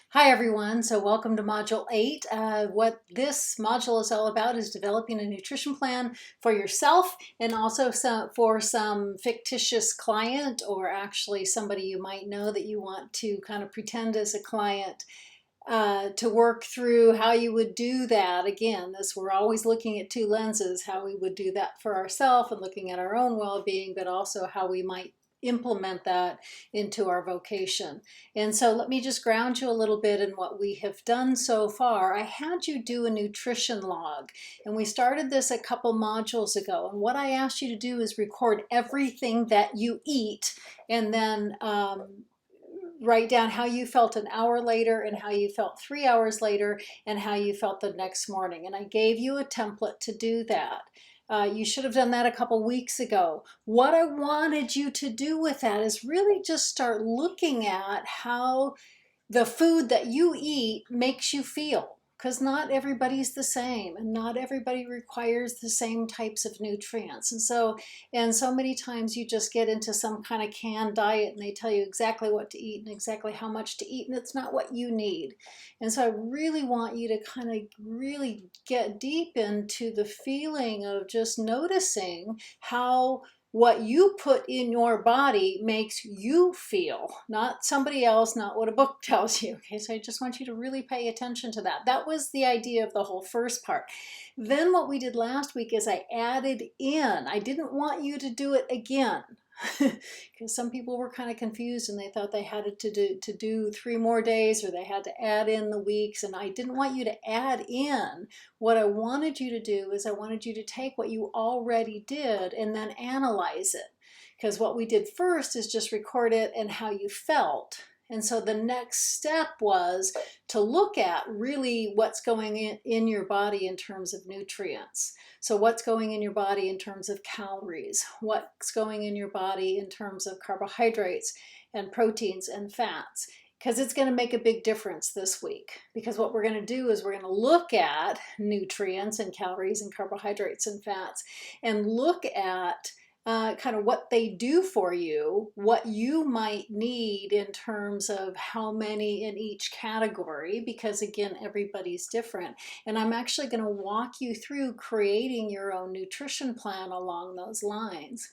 Hi everyone, so welcome to Module 8. What this module is all about is developing a nutrition plan for yourself and also for some fictitious client or actually somebody you might know that you want to kind of pretend as a client to work through how you would do that. Again, we're always looking at two lenses, how we would do that for ourselves and looking at our own well-being, but also how we might implement that into our vocation. And so let me just ground you a little bit in what we have done so far. I had you do a nutrition log, and we started this a couple modules ago. And what I asked you to do is record everything that you eat and then write down how you felt an hour later and how you felt 3 hours later and how you felt the next morning. And I gave you a template to do that. You should have done that a couple weeks ago. What I wanted you to do with that is really just start looking at how the food that you eat makes you feel, because not everybody's the same and not everybody requires the same types of nutrients. And so many times you just get into some kind of canned diet and they tell you exactly what to eat and exactly how much to eat, and it's not what you need. And so I really want you to kind of really get deep into the feeling of just noticing how what you put in your body makes you feel, not somebody else, not what a book tells you. Okay, so I just want you to really pay attention to that. That was the idea of the whole first part. Then what we did last week is I added in, I didn't want you to do it again. Because some people were kind of confused and they thought they had to do 3 more days, or they had to add in the weeks, and I didn't want you to add in. What I wanted you to do is I wanted you to take what you already did and then analyze it. Because what we did first is just record it and how you felt. And so the next step was to look at really what's going in your body in terms of nutrients. So what's going in your body in terms of calories, what's going in your body in terms of carbohydrates and proteins and fats, because it's going to make a big difference this week. Because what we're going to do is we're going to look at nutrients and calories and carbohydrates and fats and look at kind of what they do for you, what you might need in terms of how many in each category, because again, everybody's different. And I'm actually going to walk you through creating your own nutrition plan along those lines.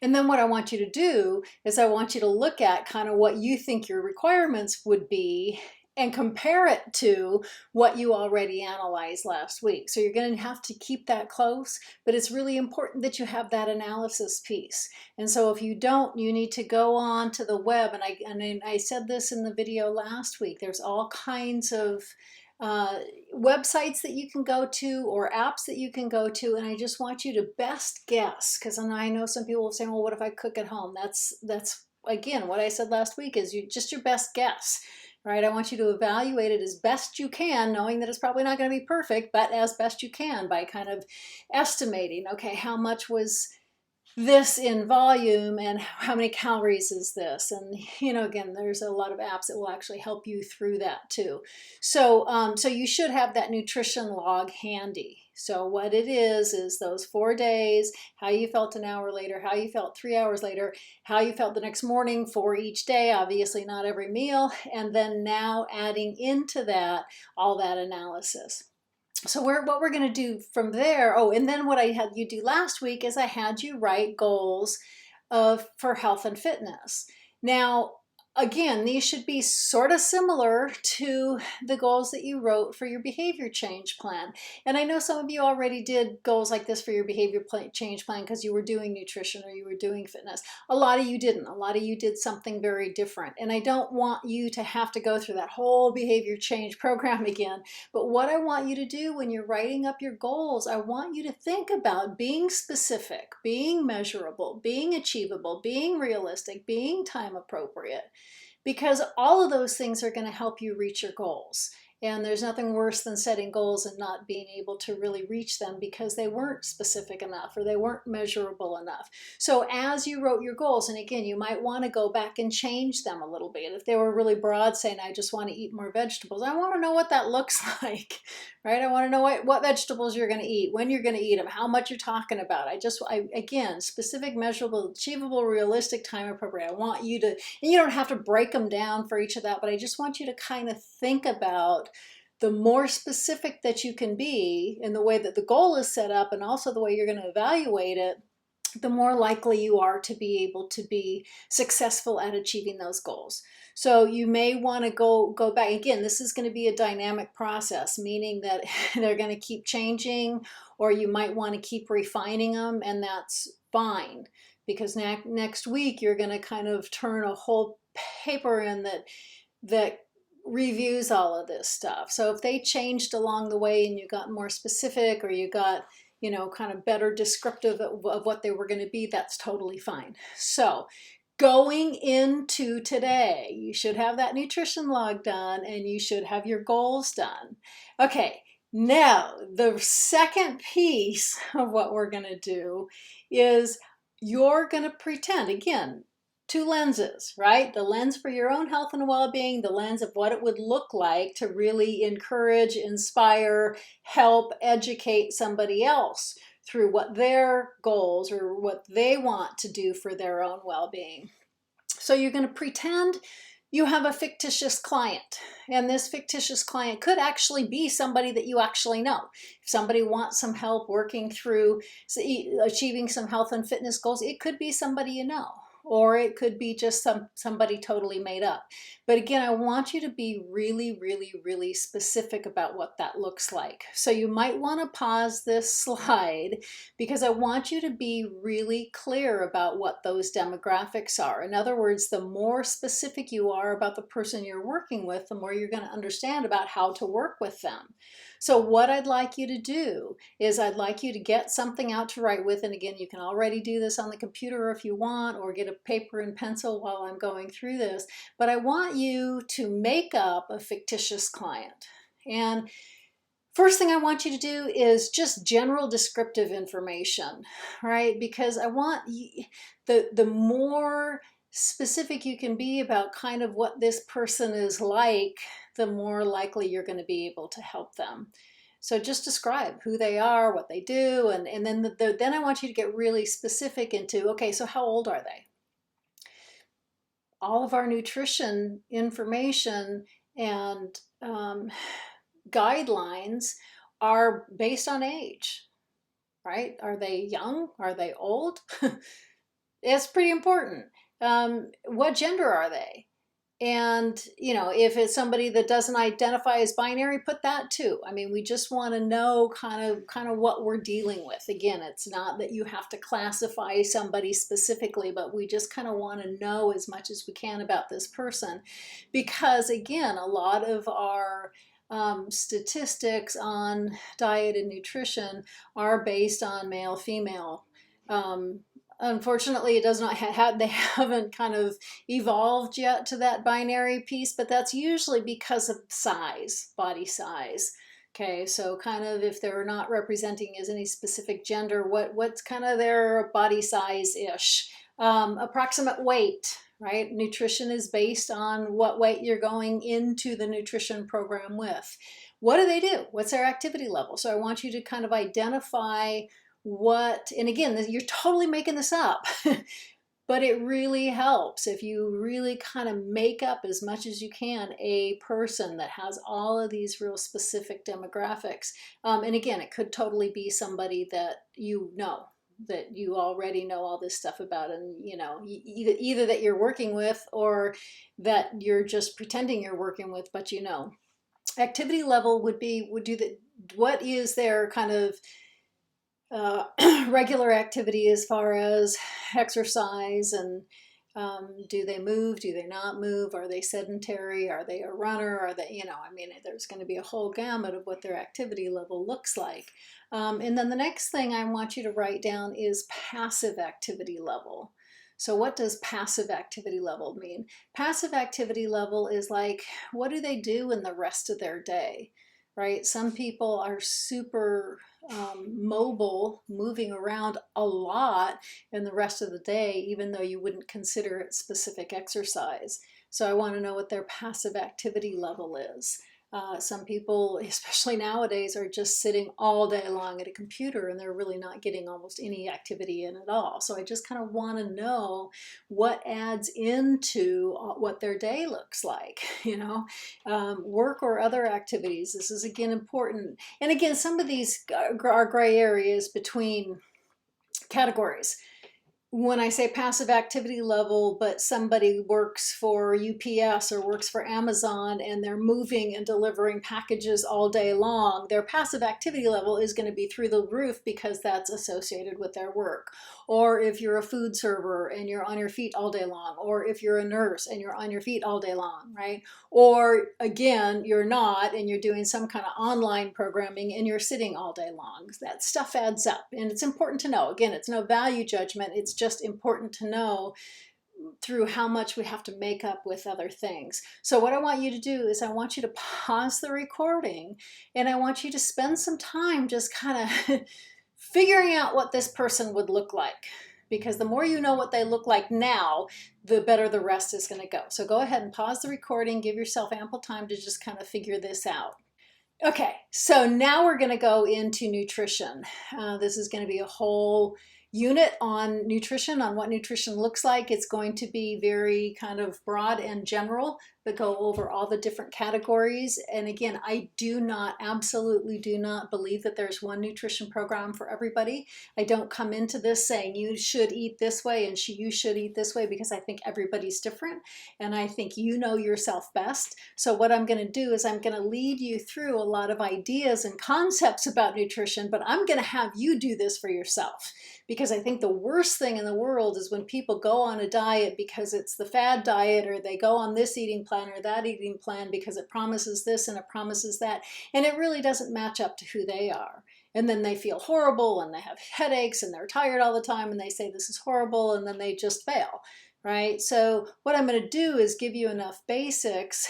And then what I want you to do is I want you to look at kind of what you think your requirements would be and compare it to what you already analyzed last week. So you're going to have to keep that close, but it's really important that you have that analysis piece. And so if you don't, you need to go on to the web. And I said this in the video last week, there's all kinds of websites that you can go to or apps that you can go to, and I just want you to best guess, because I know some people will say, well, what if I cook at home? That's again what I said last week, is just your best guess, right? I want you to evaluate it as best you can, knowing that it's probably not going to be perfect, but as best you can by kind of estimating, okay, how much was this in volume and how many calories is this? And again, there's a lot of apps that will actually help you through that too. So you should have that nutrition log handy. So what it is those 4 days, how you felt an hour later, how you felt 3 hours later, how you felt the next morning for each day, obviously not every meal, and then now adding into that all that analysis. So what we're going to do from there, oh, and then what I had you do last week is I had you write goals for health and fitness. Now, again, these should be sort of similar to the goals that you wrote for your behavior change plan. And I know some of you already did goals like this for your behavior change plan because you were doing nutrition or you were doing fitness. A lot of you didn't. A lot of you did something very different. And I don't want you to have to go through that whole behavior change program again. But what I want you to do when you're writing up your goals, I want you to think about being specific, being measurable, being achievable, being realistic, being time appropriate, because all of those things are going to help you reach your goals. And there's nothing worse than setting goals and not being able to really reach them because they weren't specific enough or they weren't measurable enough. So as you wrote your goals, and again, you might want to go back and change them a little bit. If they were really broad, saying, I just want to eat more vegetables, I want to know what that looks like, right? I want to know what vegetables you're going to eat, when you're going to eat them, how much you're talking about. Again, specific, measurable, achievable, realistic, time appropriate. I want you to, and you don't have to break them down for each of that, but I just want you to kind of think about the more specific that you can be in the way that the goal is set up and also the way you're going to evaluate it, the more likely you are to be able to be successful at achieving those goals. So you may want to go back. Again, this is going to be a dynamic process, meaning that they're going to keep changing, or you might want to keep refining them, and that's fine, because next week you're going to kind of turn a whole paper in that reviews all of this stuff. So if they changed along the way and you got more specific, or you got, kind of better descriptive of what they were going to be, that's totally fine. So going into today, you should have that nutrition log done and you should have your goals done. Okay, now the second piece of what we're going to do is you're going to pretend, again, two lenses, right? The lens for your own health and well-being, the lens of what it would look like to really encourage, inspire, help, educate somebody else through what their goals or what they want to do for their own well-being. So you're going to pretend you have a fictitious client, and this fictitious client could actually be somebody that you actually know. If somebody wants some help working through achieving some health and fitness goals, it could be somebody you know, or it could be just somebody totally made up. But again, I want you to be really, really, really specific about what that looks like. So you might want to pause this slide, because I want you to be really clear about what those demographics are. In other words, the more specific you are about the person you're working with, the more you're going to understand about how to work with them. So what I'd like you to do is I'd like you to get something out to write with. And again, you can already do this on the computer if you want, or get a paper and pencil while I'm going through this. But I want you to make up a fictitious client. And first thing I want you to do is just general descriptive information, right? Because I want the more specific you can be about kind of what this person is like, the more likely you're going to be able to help them. So just describe who they are, what they do, and then I want you to get really specific into, okay, so how old are they? All of our nutrition information and guidelines are based on age, right? Are they young? Are they old? It's pretty important. What gender are they? And, if it's somebody that doesn't identify as binary, put that too. I mean, we just want to know kind of what we're dealing with. Again, it's not that you have to classify somebody specifically, but we just kind of want to know as much as we can about this person. Because again, a lot of our statistics on diet and nutrition are based on male, female. Unfortunately, it does not they haven't kind of evolved yet to that binary piece, but that's usually because of size, body size. Okay, so kind of if they're not representing as any specific gender, what's kind of their body size-ish. Approximate weight, right? Nutrition is based on what weight you're going into the nutrition program with. What do they do? What's their activity level? So I want you to kind of identify and again, you're totally making this up, but it really helps if you really kind of make up as much as you can a person that has all of these real specific demographics. And again, it could totally be somebody that that you already know all this stuff about, and either that you're working with or that you're just pretending you're working with, but activity level would do that. What is their kind of regular activity as far as exercise, and do they move, do they not move, are they sedentary, are they a runner, are they, there's going to be a whole gamut of what their activity level looks like. And then the next thing I want you to write down is passive activity level. So what does passive activity level mean? Passive activity level is like, what do they do in the rest of their day, right? Some people are super mobile, moving around a lot in the rest of the day, even though you wouldn't consider it specific exercise. So I want to know what their passive activity level is. Some people, especially nowadays, are just sitting all day long at a computer and they're really not getting almost any activity in at all. So I just kind of want to know what adds into what their day looks like, work or other activities. This is again important. And again, some of these are gray areas between categories. When I say passive activity level, but somebody works for UPS or works for Amazon and they're moving and delivering packages all day long, their passive activity level is going to be through the roof because that's associated with their work. Or if you're a food server and you're on your feet all day long, or if you're a nurse and you're on your feet all day long, right? Or again, you're not and you're doing some kind of online programming and you're sitting all day long. That stuff adds up, and it's important to know. Again, it's no value judgment. It's just important to know through how much we have to make up with other things. So what I want you to do is I want you to pause the recording and I want you to spend some time just kind of figuring out what this person would look like. Because the more you know what they look like now, the better the rest is going to go. So go ahead and pause the recording, give yourself ample time to just kind of figure this out. Okay, so now we're going to go into nutrition. This is going to be a whole unit on nutrition, on what nutrition looks like. It's going to be very kind of broad and general, but go over all the different categories. And again, I absolutely do not believe that there's one nutrition program for everybody. I don't come into this saying you should eat this way and you should eat this way, because I think everybody's different and I think you know yourself best. So what I'm going to do is I'm going to lead you through a lot of ideas and concepts about nutrition, but I'm going to have you do this for yourself. Because I think the worst thing in the world is when people go on a diet because it's the fad diet, or they go on this eating plan or that eating plan because it promises this and it promises that, and it really doesn't match up to who they are. And then they feel horrible and they have headaches and they're tired all the time and they say this is horrible, and then they just fail, right? So what I'm going to do is give you enough basics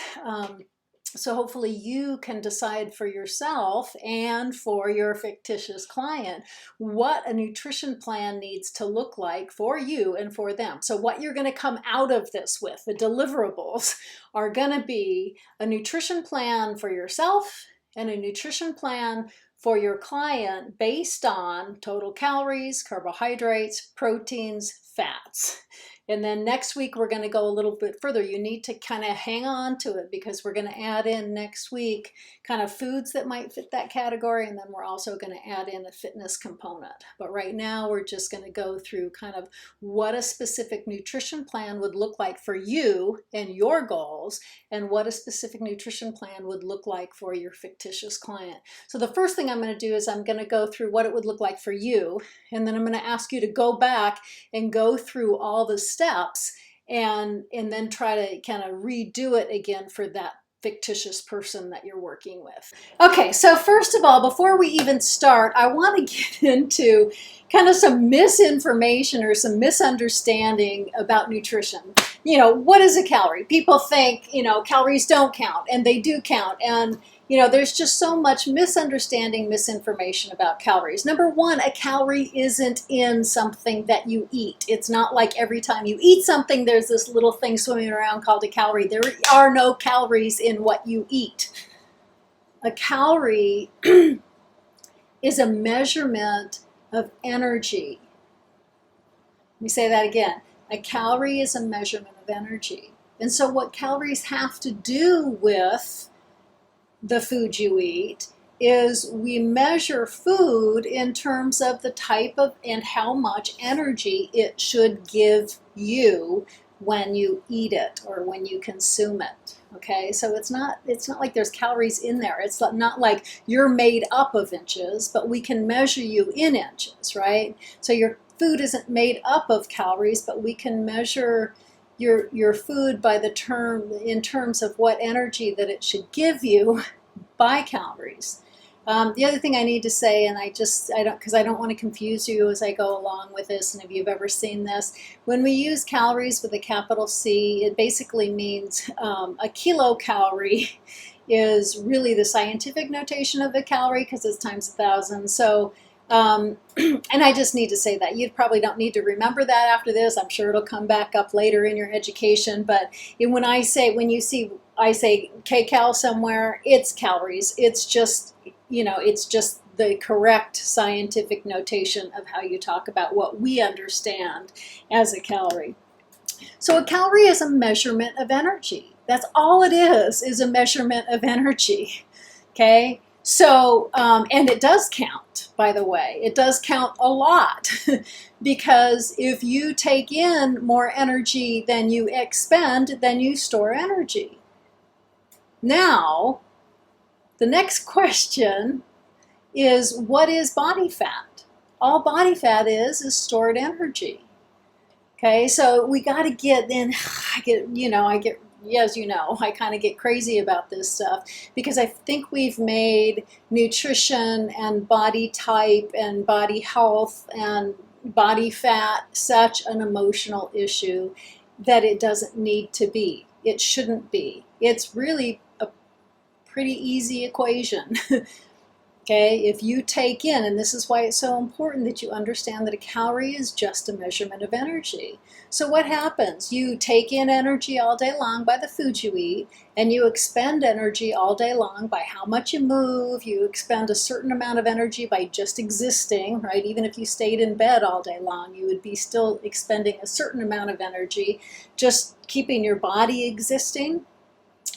so hopefully you can decide for yourself and for your fictitious client what a nutrition plan needs to look like for you and for them. So what you're going to come out of this with, the deliverables, are going to be a nutrition plan for yourself and a nutrition plan for your client based on total calories, carbohydrates, proteins, fats. And then next week, we're going to go a little bit further. You need to kind of hang on to it because we're going to add in next week kind of foods that might fit that category. And then we're also going to add in a fitness component. But right now, we're just going to go through kind of what a specific nutrition plan would look like for you and your goals, and what a specific nutrition plan would look like for your fictitious client. So the first thing I'm going to do is I'm going to go through what it would look like for you. And then I'm going to ask you to go back and go through all the steps and then try to kind of redo it again for that fictitious person that you're working with. Okay, so first of all, before we even start, I want to get into kind of some misinformation or some misunderstanding about nutrition. What is a calorie? People think, calories don't count, and they do count. And there's just so much misunderstanding, misinformation about calories. Number one, a calorie isn't in something that you eat. It's not like every time you eat something, there's this little thing swimming around called a calorie. There are no calories in what you eat. A calorie is a measurement of energy. Let me say that again. A calorie is a measurement of energy. And so what calories have to do with the food you eat is we measure food in terms of the type of and how much energy it should give you when you eat it or when you consume it. Okay, so it's not like there's calories in there. It's not like you're made up of inches, but we can measure you in inches, right? So your food isn't made up of calories, but we can measure your food by in terms of what energy that it should give you by calories. The other thing I need to say, and I don't, because I don't want to confuse you as I go along with this, and if you've ever seen this, when we use calories with a capital C, it basically means a kilocalorie is really the scientific notation of a calorie because it's times 1,000. So, and I just need to say that. You probably don't need to remember that after this. I'm sure it'll come back up later in your education. But when I say kcal somewhere, it's calories. It's just, it's just the correct scientific notation of how you talk about what we understand as a calorie. So a calorie is a measurement of energy. That's all it is a measurement of energy. Okay? So, and it does count, by the way. It does count a lot because if you take in more energy than you expend, then you store energy. Now, the next question is, what is body fat? All body fat is stored energy. Okay, so we got to get in. I kind of get crazy about this stuff because I think we've made nutrition and body type and body health and body fat such an emotional issue that it doesn't need to be. It shouldn't be. It's really a pretty easy equation. Okay, if you take in, and this is why it's so important that you understand that a calorie is just a measurement of energy. So what happens? You take in energy all day long by the food you eat, and you expend energy all day long by how much you move. You expend a certain amount of energy by just existing, right? Even if you stayed in bed all day long, you would be still expending a certain amount of energy just keeping your body existing.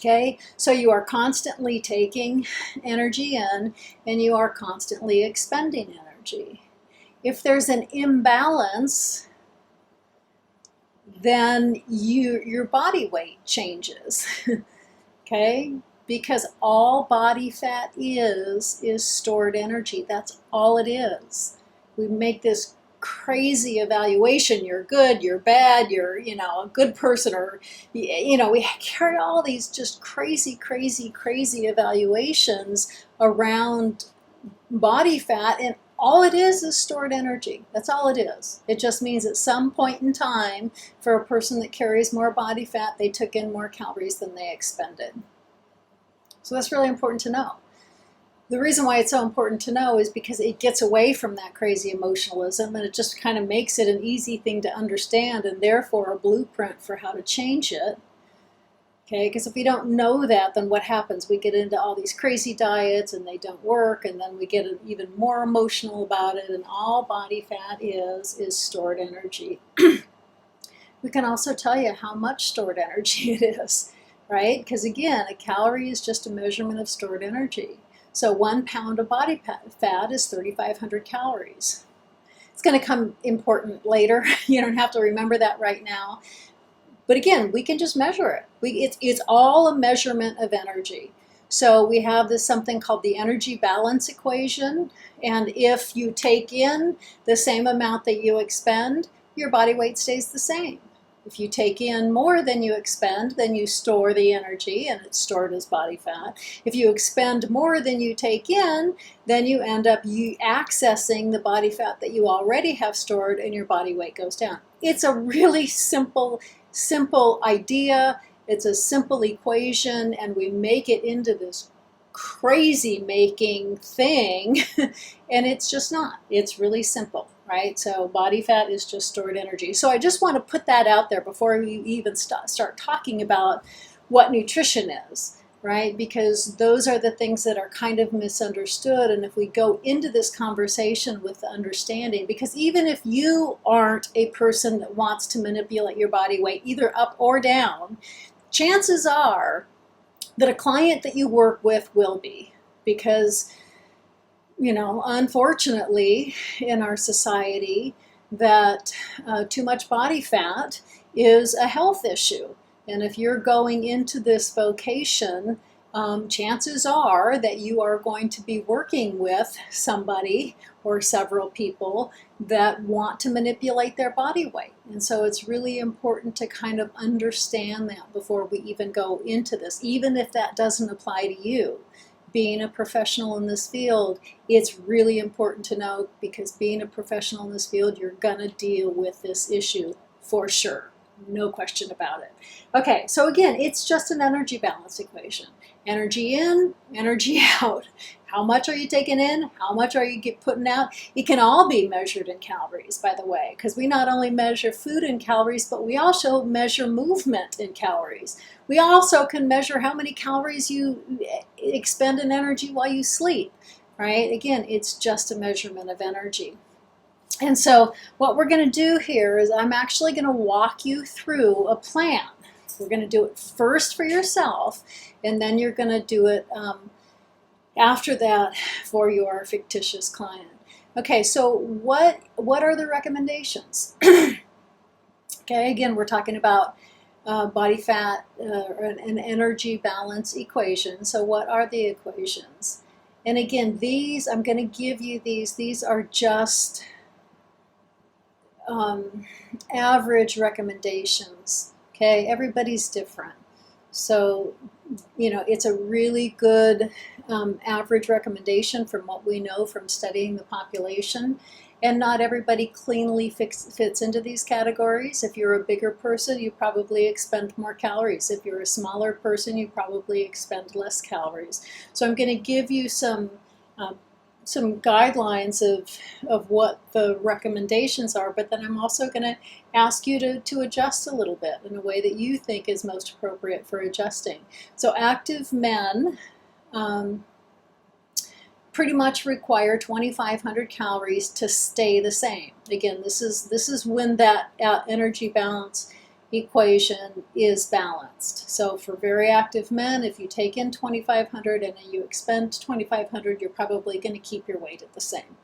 Okay, so you are constantly taking energy in and you are constantly expending energy. If there's an imbalance, then your body weight changes. Okay, because all body fat is stored energy. That's all it is. We make this crazy evaluation. You're good, you're bad, you're a good person, or we carry all these just crazy evaluations around body fat, and all it is stored energy. That's all it is. It just means at some point in time, for a person that carries more body fat, they took in more calories than they expended. So that's really important to know. The reason why it's so important to know is because it gets away from that crazy emotionalism, and it just kind of makes it an easy thing to understand, and therefore a blueprint for how to change it. Okay, because if we don't know that, then what happens? We get into all these crazy diets and they don't work, and then we get even more emotional about it, and all body fat is stored energy. We can also tell you how much stored energy it is, right? Because again, a calorie is just a measurement of stored energy. So 1 pound of body fat is 3,500 calories. It's going to come important later. You don't have to remember that right now. But again, we can just measure it. It's all a measurement of energy. So we have this something called the energy balance equation. And if you take in the same amount that you expend, your body weight stays the same. If you take in more than you expend, then you store the energy and it's stored as body fat. If you expend more than you take in, then you end up accessing the body fat that you already have stored and your body weight goes down. It's a really simple idea. It's a simple equation, and we make it into this crazy making thing and it's just not. It's really simple. Right? So body fat is just stored energy. So I just want to put that out there before we even start talking about what nutrition is, right? Because those are the things that are kind of misunderstood. And if we go into this conversation with the understanding, because even if you aren't a person that wants to manipulate your body weight either up or down, chances are that a client that you work with will be, because unfortunately, in our society, that too much body fat is a health issue. And if you're going into this vocation, chances are that you are going to be working with somebody or several people that want to manipulate their body weight. And so it's really important to kind of understand that before we even go into this, even if that doesn't apply to you. being a professional in this field, it's really important to know, because being a professional in this field, you're gonna deal with this issue for sure. No question about it. Okay, so again, it's just an energy balance equation. Energy in, energy out. How much are you taking in? How much are you putting out? It can all be measured in calories, by the way, because we not only measure food in calories, but we also measure movement in calories. We also can measure how many calories you expend in energy while you sleep, right? Again, it's just a measurement of energy. And so what we're going to do here is I'm actually going to walk you through a plan. We're going to do it first for yourself, and then you're going to do it after that for your fictitious client. Okay, so what are the recommendations? Okay, again, we're talking about body fat, an energy balance equation. So what are the equations? And again, these, I'm going to give you these are just average recommendations. Okay, everybody's different. So, you know, it's a really good average recommendation from what we know from studying the population. And not everybody cleanly fits into these categories. If you're a bigger person, you probably expend more calories. If you're a smaller person, you probably expend less calories. So I'm going to give you some guidelines of what the recommendations are, but then I'm also going to ask you to adjust a little bit in a way that you think is most appropriate for adjusting. So active men pretty much require 2,500 calories to stay the same. Again, this is when that energy balance equation is balanced. So for very active men, if you take in 2,500 and you expend 2,500, you're probably going to keep your weight at the same.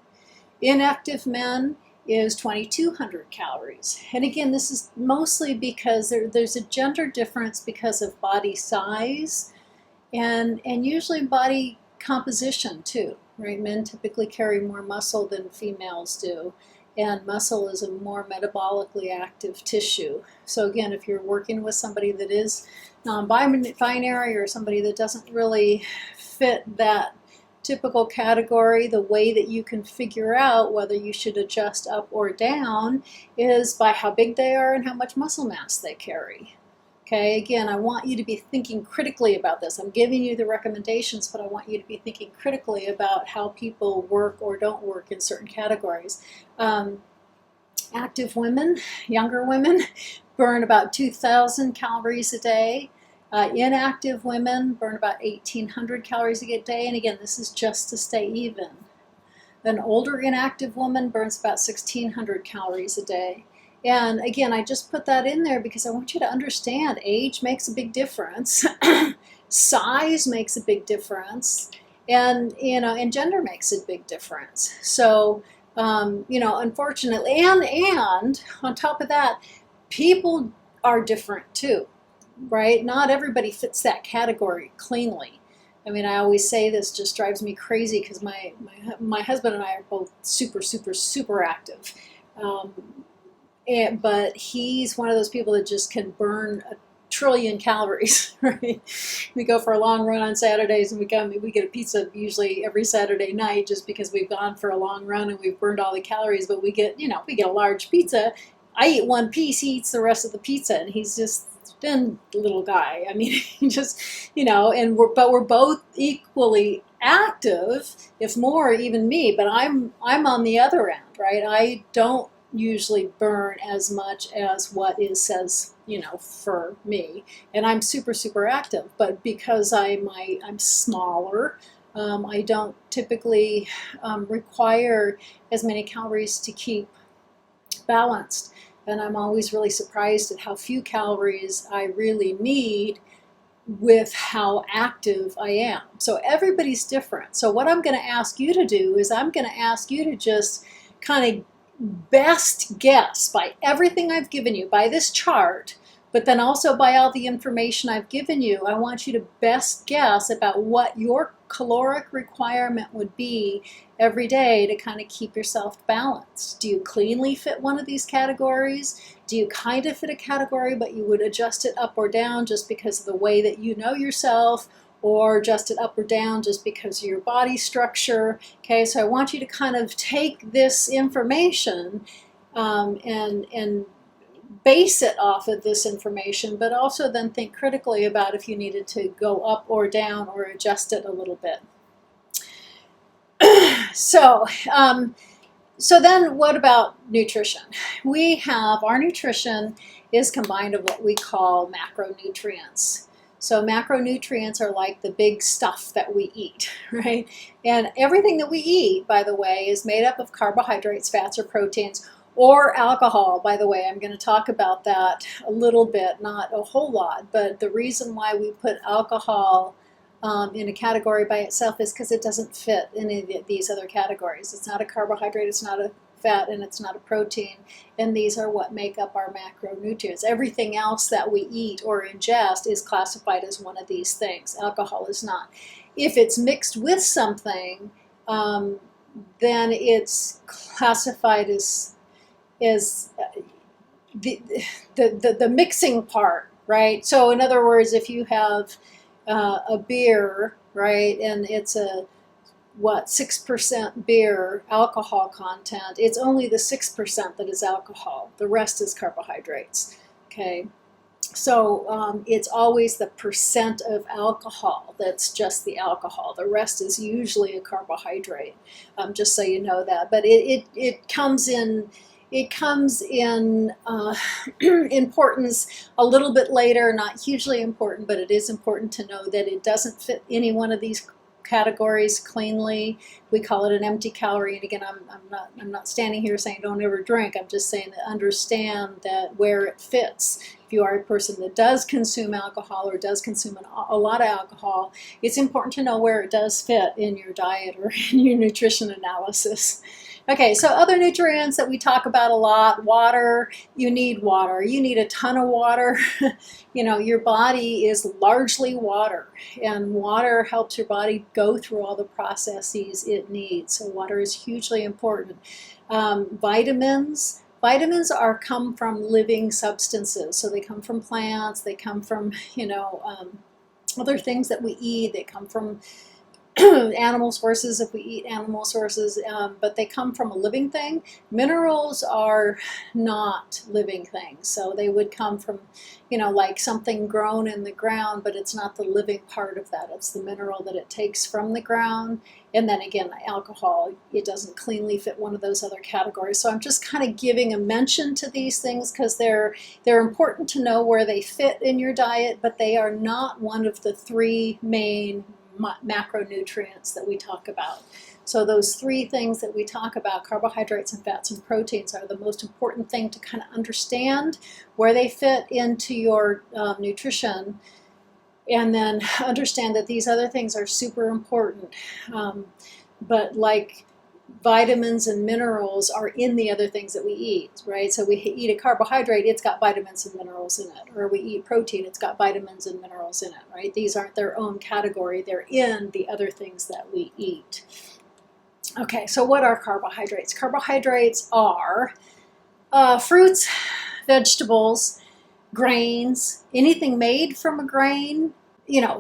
Inactive men is 2,200 calories. And again, this is mostly because there's a gender difference because of body size and usually body composition too, right? Men typically carry more muscle than females do. And muscle is a more metabolically active tissue. So again, if you're working with somebody that is non-binary or somebody that doesn't really fit that typical category, the way that you can figure out whether you should adjust up or down is by how big they are and how much muscle mass they carry. Okay, again, I want you to be thinking critically about this. I'm giving you the recommendations, but I want you to be thinking critically about how people work or don't work in certain categories. Active women, younger women, burn about 2,000 calories a day. Inactive women burn about 1,800 calories a day. And again, this is just to stay even. An older inactive woman burns about 1,600 calories a day. And again, I just put that in there because I want you to understand age makes a big difference, size makes a big difference, and and gender makes a big difference. So unfortunately, and on top of that, people are different too, right? Not everybody fits that category cleanly. I mean, I always say this just drives me crazy because my husband and I are both super, super, super active. But he's one of those people that just can burn a trillion calories, right? We go for a long run on Saturdays and we get a pizza usually every Saturday night just because we've gone for a long run and we've burned all the calories, but we get a large pizza. I eat one piece, he eats the rest of the pizza, and he's just thin little guy. I mean, he just, but we're both equally active, if more, even me, but I'm on the other end, right? I don't usually burn as much as what says for me, and I'm super, super active, but because I'm smaller, I don't typically require as many calories to keep balanced, and I'm always really surprised at how few calories I really need with how active I am. So everybody's different. So what I'm going to ask you to do is I'm going to ask you to just kind of best guess by everything I've given you, by this chart, but then also by all the information I've given you. I want you to best guess about what your caloric requirement would be every day to kind of keep yourself balanced. Do you cleanly fit one of these categories? Do you kind of fit a category, but you would adjust it up or down just because of the way that you know yourself? or adjust it up or down just because of your body structure. Okay, so I want you to kind of take this information and base it off of this information, but also then think critically about if you needed to go up or down or adjust it a little bit. So then what about nutrition? We have, our nutrition is combined of what we call macronutrients. So macronutrients are like the big stuff that we eat, right? And everything that we eat, by the way, is made up of carbohydrates, fats, or proteins, or alcohol. By the way, I'm going to talk about that a little bit, not a whole lot, but the reason why we put alcohol in a category by itself is because it doesn't fit in any of these other categories. It's not a carbohydrate, it's not a fat, and it's not a protein, and these are what make up our macronutrients. Everything else that we eat or ingest is classified as one of these things. Alcohol is not. If it's mixed with something, then it's classified as the mixing part, right? So in other words, if you have a beer, right, and it's a 6% beer alcohol content, it's only the 6% that is alcohol. The rest is carbohydrates. Okay, so it's always the percent of alcohol that's just the alcohol. The rest is usually a carbohydrate, just so you know that. But it comes in. It comes in importance a little bit later, not hugely important, but it is important to know that it doesn't fit any one of these categories cleanly. We call it an empty calorie. And again, I'm not standing here saying don't ever drink. I'm just saying that understand that where it fits. If you are a person that does consume alcohol or does consume a lot of alcohol, it's important to know where it does fit in your diet or in your nutrition analysis. Okay, so other nutrients that we talk about a lot, water. You need water. You need a ton of water. You know, your body is largely water, and water helps your body go through all the processes it needs. So water is hugely important. Vitamins. Vitamins come from living substances. So they come from plants. They come from, other things that we eat. They come from animal sources if we eat animal sources, but they come from a living thing. Minerals are not living things, so they would come from, like something grown in the ground, but it's not the living part of that. It's the mineral that it takes from the ground. And then again, alcohol, it doesn't cleanly fit one of those other categories. So I'm just kind of giving a mention to these things because they're important to know where they fit in your diet, but they are not one of the three main macronutrients that we talk about. So those three things that we talk about, carbohydrates and fats and proteins, are the most important thing to kind of understand where they fit into your nutrition, and then understand that these other things are super important. But like vitamins and minerals are in the other things that we eat, right? So we eat a carbohydrate, it's got vitamins and minerals in it. Or we eat protein, it's got vitamins and minerals in it, right? These aren't their own category, they're in the other things that we eat. Okay, so what are carbohydrates? Carbohydrates are fruits, vegetables, grains, anything made from a grain,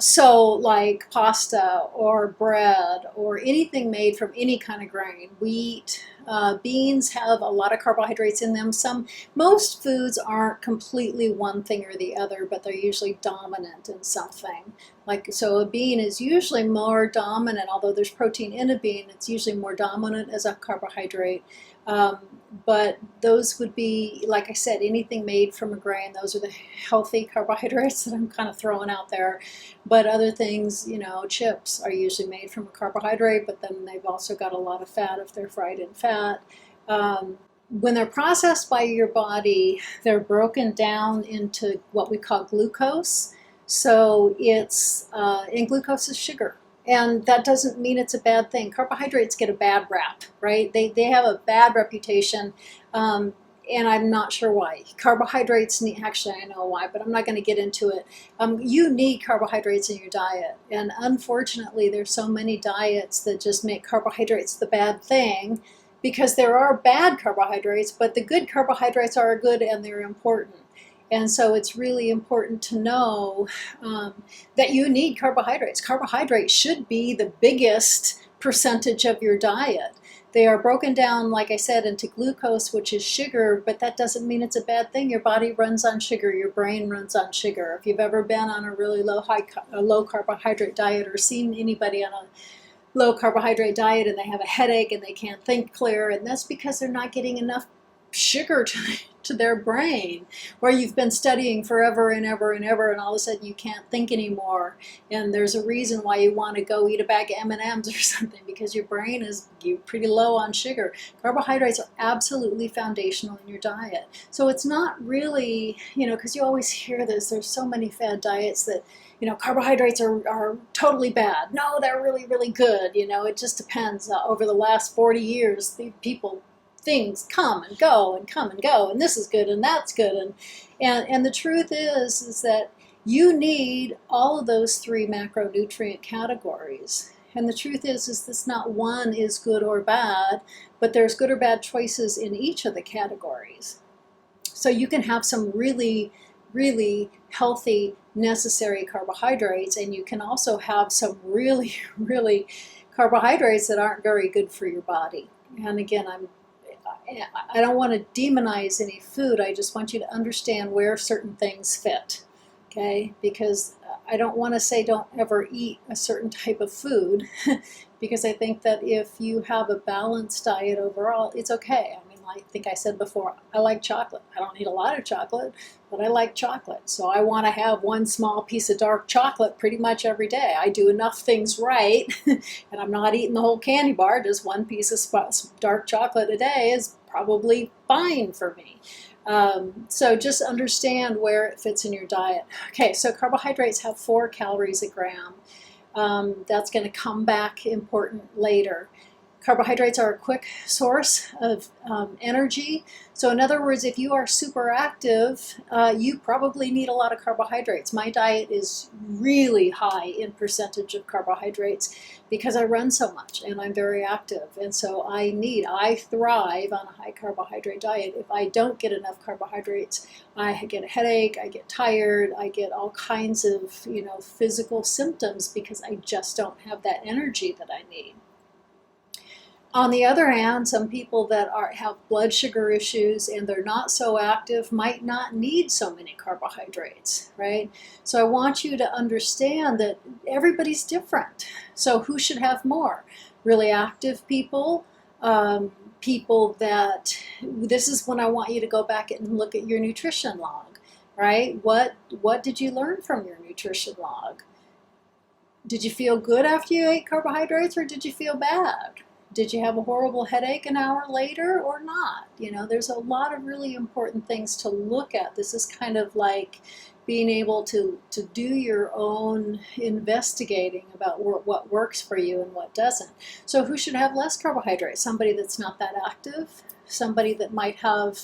so like pasta or bread or anything made from any kind of grain. Wheat, beans have a lot of carbohydrates in them. Most foods aren't completely one thing or the other, but they're usually dominant in something. So a bean is usually more dominant, although there's protein in a bean, it's usually more dominant as a carbohydrate. But those would be, like I said, anything made from a grain. Those are the healthy carbohydrates that I'm kind of throwing out there. But other things, chips are usually made from a carbohydrate, but then they've also got a lot of fat if they're fried in fat. When they're processed by your body, they're broken down into what we call glucose. So and glucose is sugar. And that doesn't mean it's a bad thing. Carbohydrates get a bad rap, right? They have a bad reputation, and I'm not sure why. Carbohydrates actually I know why, but I'm not going to get into it. You need carbohydrates in your diet, and unfortunately there's so many diets that just make carbohydrates the bad thing, because there are bad carbohydrates, but the good carbohydrates are good and they're important. And so it's really important to know that you need carbohydrates. Carbohydrates should be the biggest percentage of your diet. They are broken down, like I said, into glucose, which is sugar, but that doesn't mean it's a bad thing. Your body runs on sugar. Your brain runs on sugar. If you've ever been on a really low carbohydrate diet or seen anybody on a low carbohydrate diet and they have a headache and they can't think clear, and that's because they're not getting enough sugar to their brain, or you've been studying forever and ever and ever, and all of a sudden you can't think anymore, and there's a reason why you want to go eat a bag of M&Ms or something, because your brain is pretty low on sugar. Carbohydrates are absolutely foundational in your diet. So it's not really, because you always hear this, there's so many fad diets that carbohydrates are totally bad. No, they're really, really good. It just depends. Over the last 40 years, things come and go and come and go, and this is good and that's good. And the truth is that you need all of those three macronutrient categories. And the truth is this not one is good or bad, but there's good or bad choices in each of the categories. So you can have some really, really healthy, necessary carbohydrates, and you can also have some really, really carbohydrates that aren't very good for your body. And again, I don't want to demonize any food. I just want you to understand where certain things fit, okay? Because I don't want to say don't ever eat a certain type of food, because I think that if you have a balanced diet overall, it's okay. I think I said before, I like chocolate. I don't eat a lot of chocolate, but I like chocolate. So I want to have one small piece of dark chocolate pretty much every day. I do enough things right, and I'm not eating the whole candy bar. Just one piece of dark chocolate a day is probably fine for me. So just understand where it fits in your diet. Okay, so carbohydrates have 4 calories a gram. That's going to come back important later. Carbohydrates are a quick source of energy. So in other words, if you are super active, you probably need a lot of carbohydrates. My diet is really high in percentage of carbohydrates because I run so much and I'm very active. And so I thrive on a high carbohydrate diet. If I don't get enough carbohydrates, I get a headache, I get tired, I get all kinds of physical symptoms because I just don't have that energy that I need. On the other hand, some people that have blood sugar issues and they're not so active might not need so many carbohydrates, right? So I want you to understand that everybody's different. So who should have more? Really active people, people that, this is when I want you to go back and look at your nutrition log, right? What did you learn from your nutrition log? Did you feel good after you ate carbohydrates, or did you feel bad? Did you have a horrible headache an hour later or not? There's a lot of really important things to look at. This is kind of like being able to do your own investigating about what works for you and what doesn't. So who should have less carbohydrates? Somebody that's not that active, somebody that might have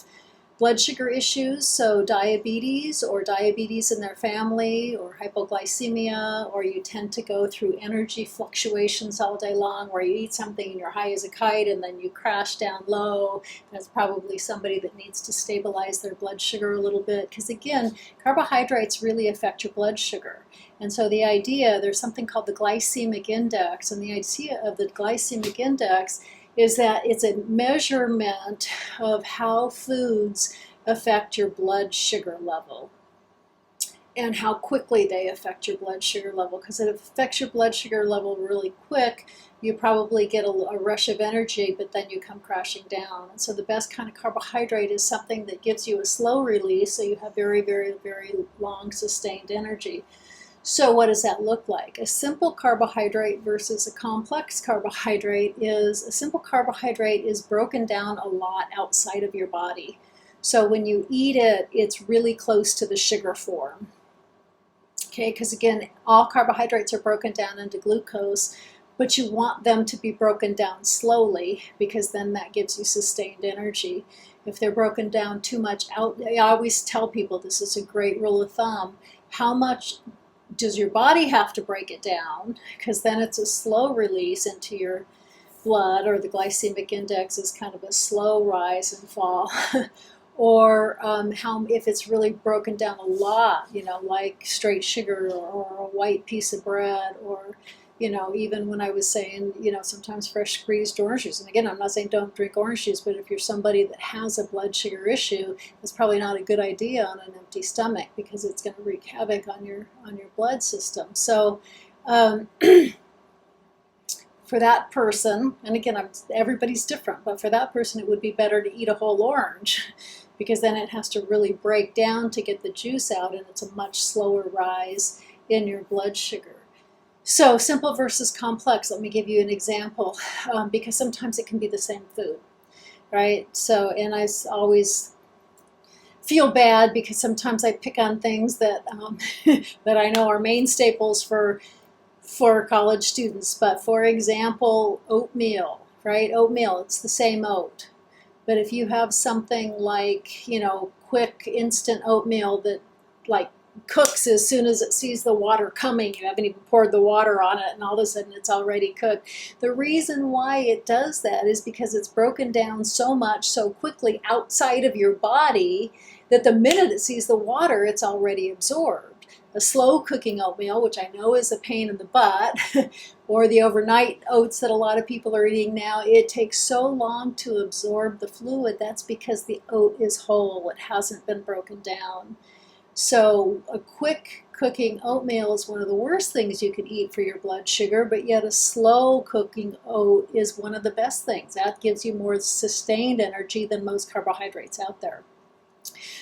blood sugar issues, so diabetes or diabetes in their family, or hypoglycemia, or you tend to go through energy fluctuations all day long where you eat something and you're high as a kite and then you crash down low. That's probably somebody that needs to stabilize their blood sugar a little bit, because again, carbohydrates really affect your blood sugar. And so the idea, there's something called the glycemic index, and the idea of the glycemic index is that it's a measurement of how foods affect your blood sugar level and how quickly they affect your blood sugar level. Because if it affects your blood sugar level really quick, you probably get a rush of energy, but then you come crashing down. And so the best kind of carbohydrate is something that gives you a slow release, so you have very, very, very long sustained energy. So what does that look like? A simple carbohydrate versus a complex carbohydrate is, a simple carbohydrate is broken down a lot outside of your body. So when you eat it, it's really close to the sugar form. Okay, because again, all carbohydrates are broken down into glucose, but you want them to be broken down slowly, because then that gives you sustained energy. If they're broken down too much out, I always tell people, this is a great rule of thumb, how much does your body have to break it down? Because then it's a slow release into your blood, or the glycemic index is kind of a slow rise and fall. or how if it's really broken down a lot, like straight sugar or a white piece of bread, or even when I was saying, sometimes fresh squeezed orange juice. And again, I'm not saying don't drink orange juice, but if you're somebody that has a blood sugar issue, it's probably not a good idea on an empty stomach, because it's going to wreak havoc on your blood system. So for that person, and again, everybody's different, but for that person, it would be better to eat a whole orange, because then it has to really break down to get the juice out, and it's a much slower rise in your blood sugar. So simple versus complex, let me give you an example, because sometimes it can be the same food, right? So, and I always feel bad because sometimes I pick on things that, that I know are main staples for college students. But for example, oatmeal, right? Oatmeal, it's the same oat. But if you have something like, quick instant oatmeal that like cooks as soon as it sees the water coming, you haven't even poured the water on it, and all of a sudden it's already cooked. The reason why it does that is because it's broken down so much so quickly outside of your body that the minute it sees the water, it's already absorbed. A slow cooking oatmeal, which I know is a pain in the butt, or the overnight oats that a lot of people are eating now, it takes so long to absorb the fluid. That's because the oat is whole. It hasn't been broken down. So a quick cooking oatmeal is one of the worst things you could eat for your blood sugar, but yet a slow cooking oat is one of the best things. That gives you more sustained energy than most carbohydrates out there.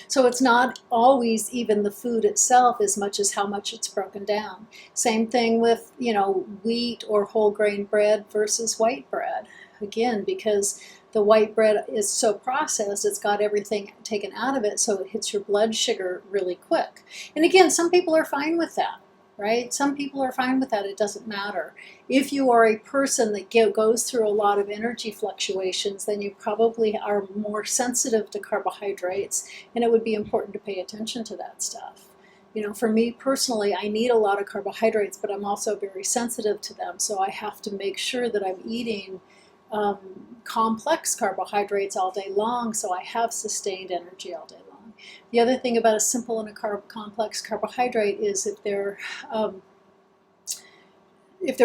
So it's not always even the food itself as much as how much it's broken down. Same thing with, wheat or whole grain bread versus white bread. Again, because the white bread is so processed, it's got everything taken out of it, so it hits your blood sugar really quick. And again, some people are fine with that, right? Some people are fine with that. It doesn't matter. If you are a person that goes through a lot of energy fluctuations, then you probably are more sensitive to carbohydrates, and it would be important to pay attention to that stuff. For me personally, I need a lot of carbohydrates, but I'm also very sensitive to them, so I have to make sure that I'm eating complex carbohydrates all day long, so I have sustained energy all day long. The other thing about a simple and a complex carbohydrate is if they're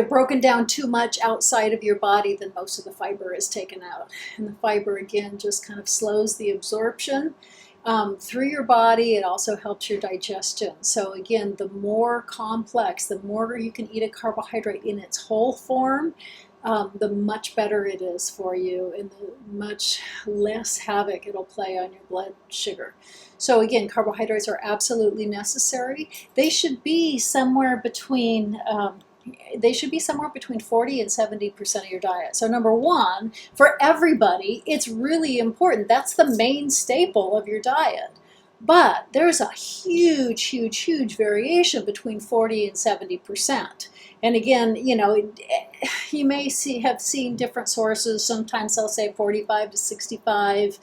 broken down too much outside of your body, then most of the fiber is taken out. And the fiber, again, just kind of slows the absorption through your body. It also helps your digestion. So again, the more complex, the more you can eat a carbohydrate in its whole form, the much better it is for you, and the much less havoc it'll play on your blood sugar. So again, carbohydrates are absolutely necessary. They should be somewhere between 40 and 70% of your diet. So number one, for everybody, it's really important. That's the main staple of your diet. But there's a huge, huge, huge variation between 40 and 70%. And again, you may have seen different sources. Sometimes they'll say 45 to 65.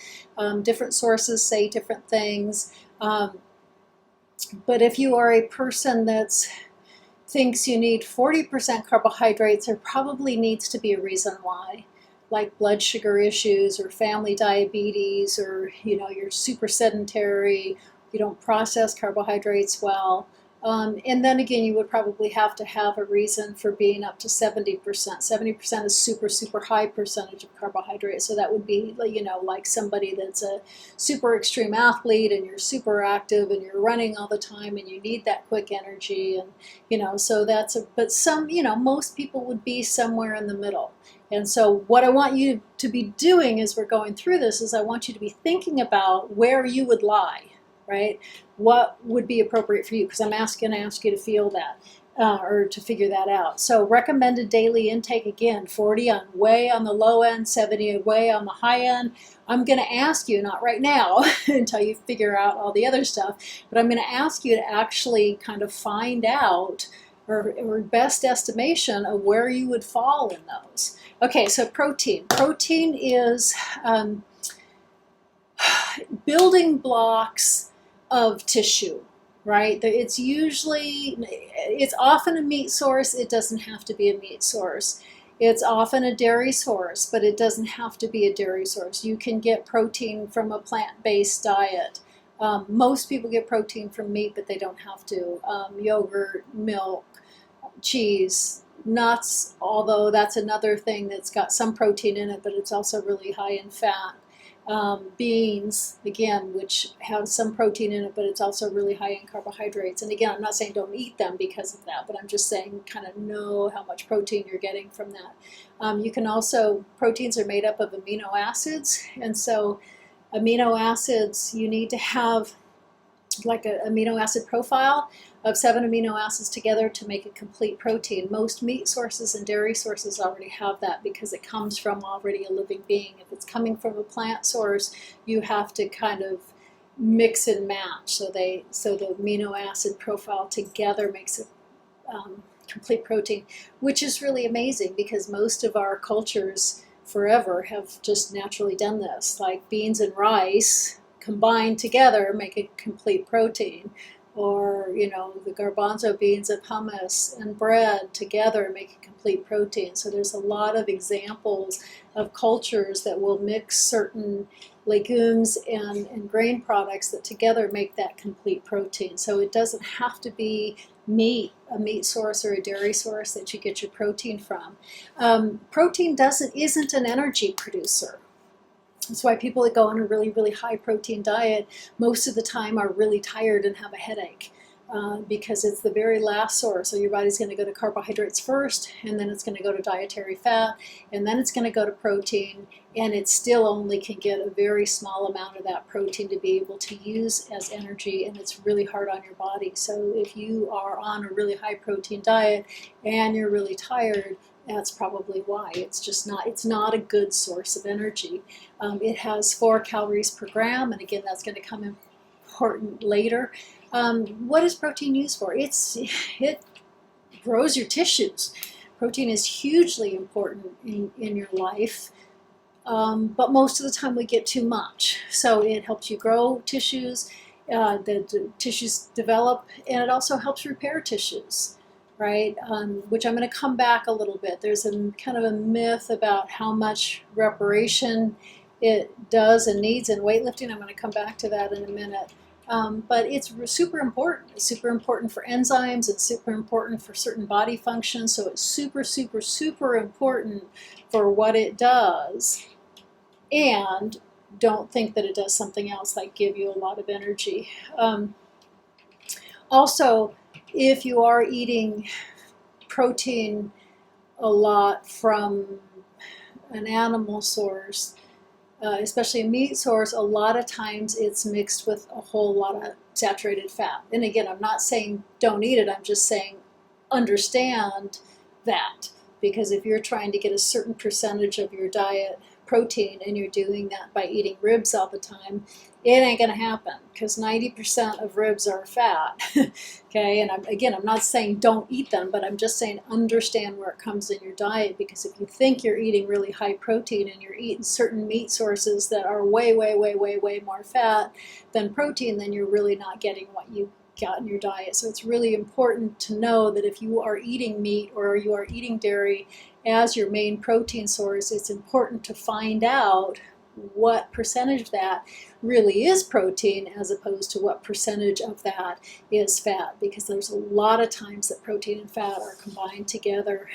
Different sources say different things. But if you are a person that thinks you need 40% carbohydrates, there probably needs to be a reason why, like blood sugar issues or family diabetes, or you're super sedentary, you don't process carbohydrates well. And then again, you would probably have to have a reason for being up to 70%. 70% is super, super high percentage of carbohydrates. So that would be, like somebody that's a super extreme athlete, and you're super active and you're running all the time and you need that quick energy. And, so but some, most people would be somewhere in the middle. And so what I want you to be doing as we're going through this is I want you to be thinking about where you would lie, right? What would be appropriate for you? Because I'm going to ask you to feel that or to figure that out. So recommended daily intake, again, 40 way on the low end, 70 way on the high end. I'm going to ask you, not right now until you figure out all the other stuff, but I'm going to ask you to actually kind of find out or best estimation of where you would fall in those. Okay, so protein. Protein is building blocks of tissue, right? It's often a meat source. It doesn't have to be a meat source. It's often a dairy source, but it doesn't have to be a dairy source. You can get protein from a plant-based diet. Most people get protein from meat, but they don't have to. Yogurt, milk, cheese, nuts, although that's another thing that's got some protein in it, but it's also really high in fat. Beans, again, which have some protein in it, but it's also really high in carbohydrates. And again, I'm not saying don't eat them because of that, but I'm just saying kind of know how much protein you're getting from that. You can also, proteins are made up of amino acids, and so amino acids, you need to have like an amino acid profile of 7 amino acids together to make a complete protein. Most meat sources and dairy sources already have that because it comes from already a living being. If it's coming from a plant source, you have to kind of mix and match so the amino acid profile together makes a complete protein, which is really amazing because most of our cultures forever have just naturally done this. Like beans and rice combined together make a complete protein, or the garbanzo beans of hummus and bread together make a complete protein. So there's a lot of examples of cultures that will mix certain legumes and grain products that together make that complete protein. So it doesn't have to be meat, a meat source or a dairy source that you get your protein from. Protein isn't an energy producer. That's why people that go on a really, really high protein diet most of the time are really tired and have a headache because it's the very last source. So your body's going to go to carbohydrates first, and then it's going to go to dietary fat, and then it's going to go to protein, and it still only can get a very small amount of that protein to be able to use as energy, and it's really hard on your body. So if you are on a really high protein diet and you're really tired, that's probably why. It's not a good source of energy. It has 4 calories per gram, and again, that's going to come important later. What is protein used for? It grows your tissues. Protein is hugely important in your life, but most of the time we get too much. So it helps you grow tissues, the tissues develop, and it also helps repair tissues. Right, which I'm going to come back a little bit. There's a kind of a myth about how much reparation it does and needs in weightlifting. I'm going to come back to that in a minute. But it's super important. It's super important for enzymes. It's super important for certain body functions. So it's super, super, super important for what it does. And don't think that it does something else like give you a lot of energy. Also, if you are eating protein a lot from an animal source, especially a meat source, a lot of times it's mixed with a whole lot of saturated fat. And again, I'm not saying don't eat it, I'm just saying understand that. Because if you're trying to get a certain percentage of your diet protein and you're doing that by eating ribs all the time, it ain't going to happen because 90% of ribs are fat. Okay, and I'm not saying don't eat them, but I'm just saying understand where it comes in your diet, because if you think you're eating really high protein and you're eating certain meat sources that are way, way, way, way, way more fat than protein, then you're really not getting what you got in your diet. So it's really important to know that if you are eating meat or you are eating dairy as your main protein source, it's important to find out what percentage of that really is protein as opposed to what percentage of that is fat, because there's a lot of times that protein and fat are combined together,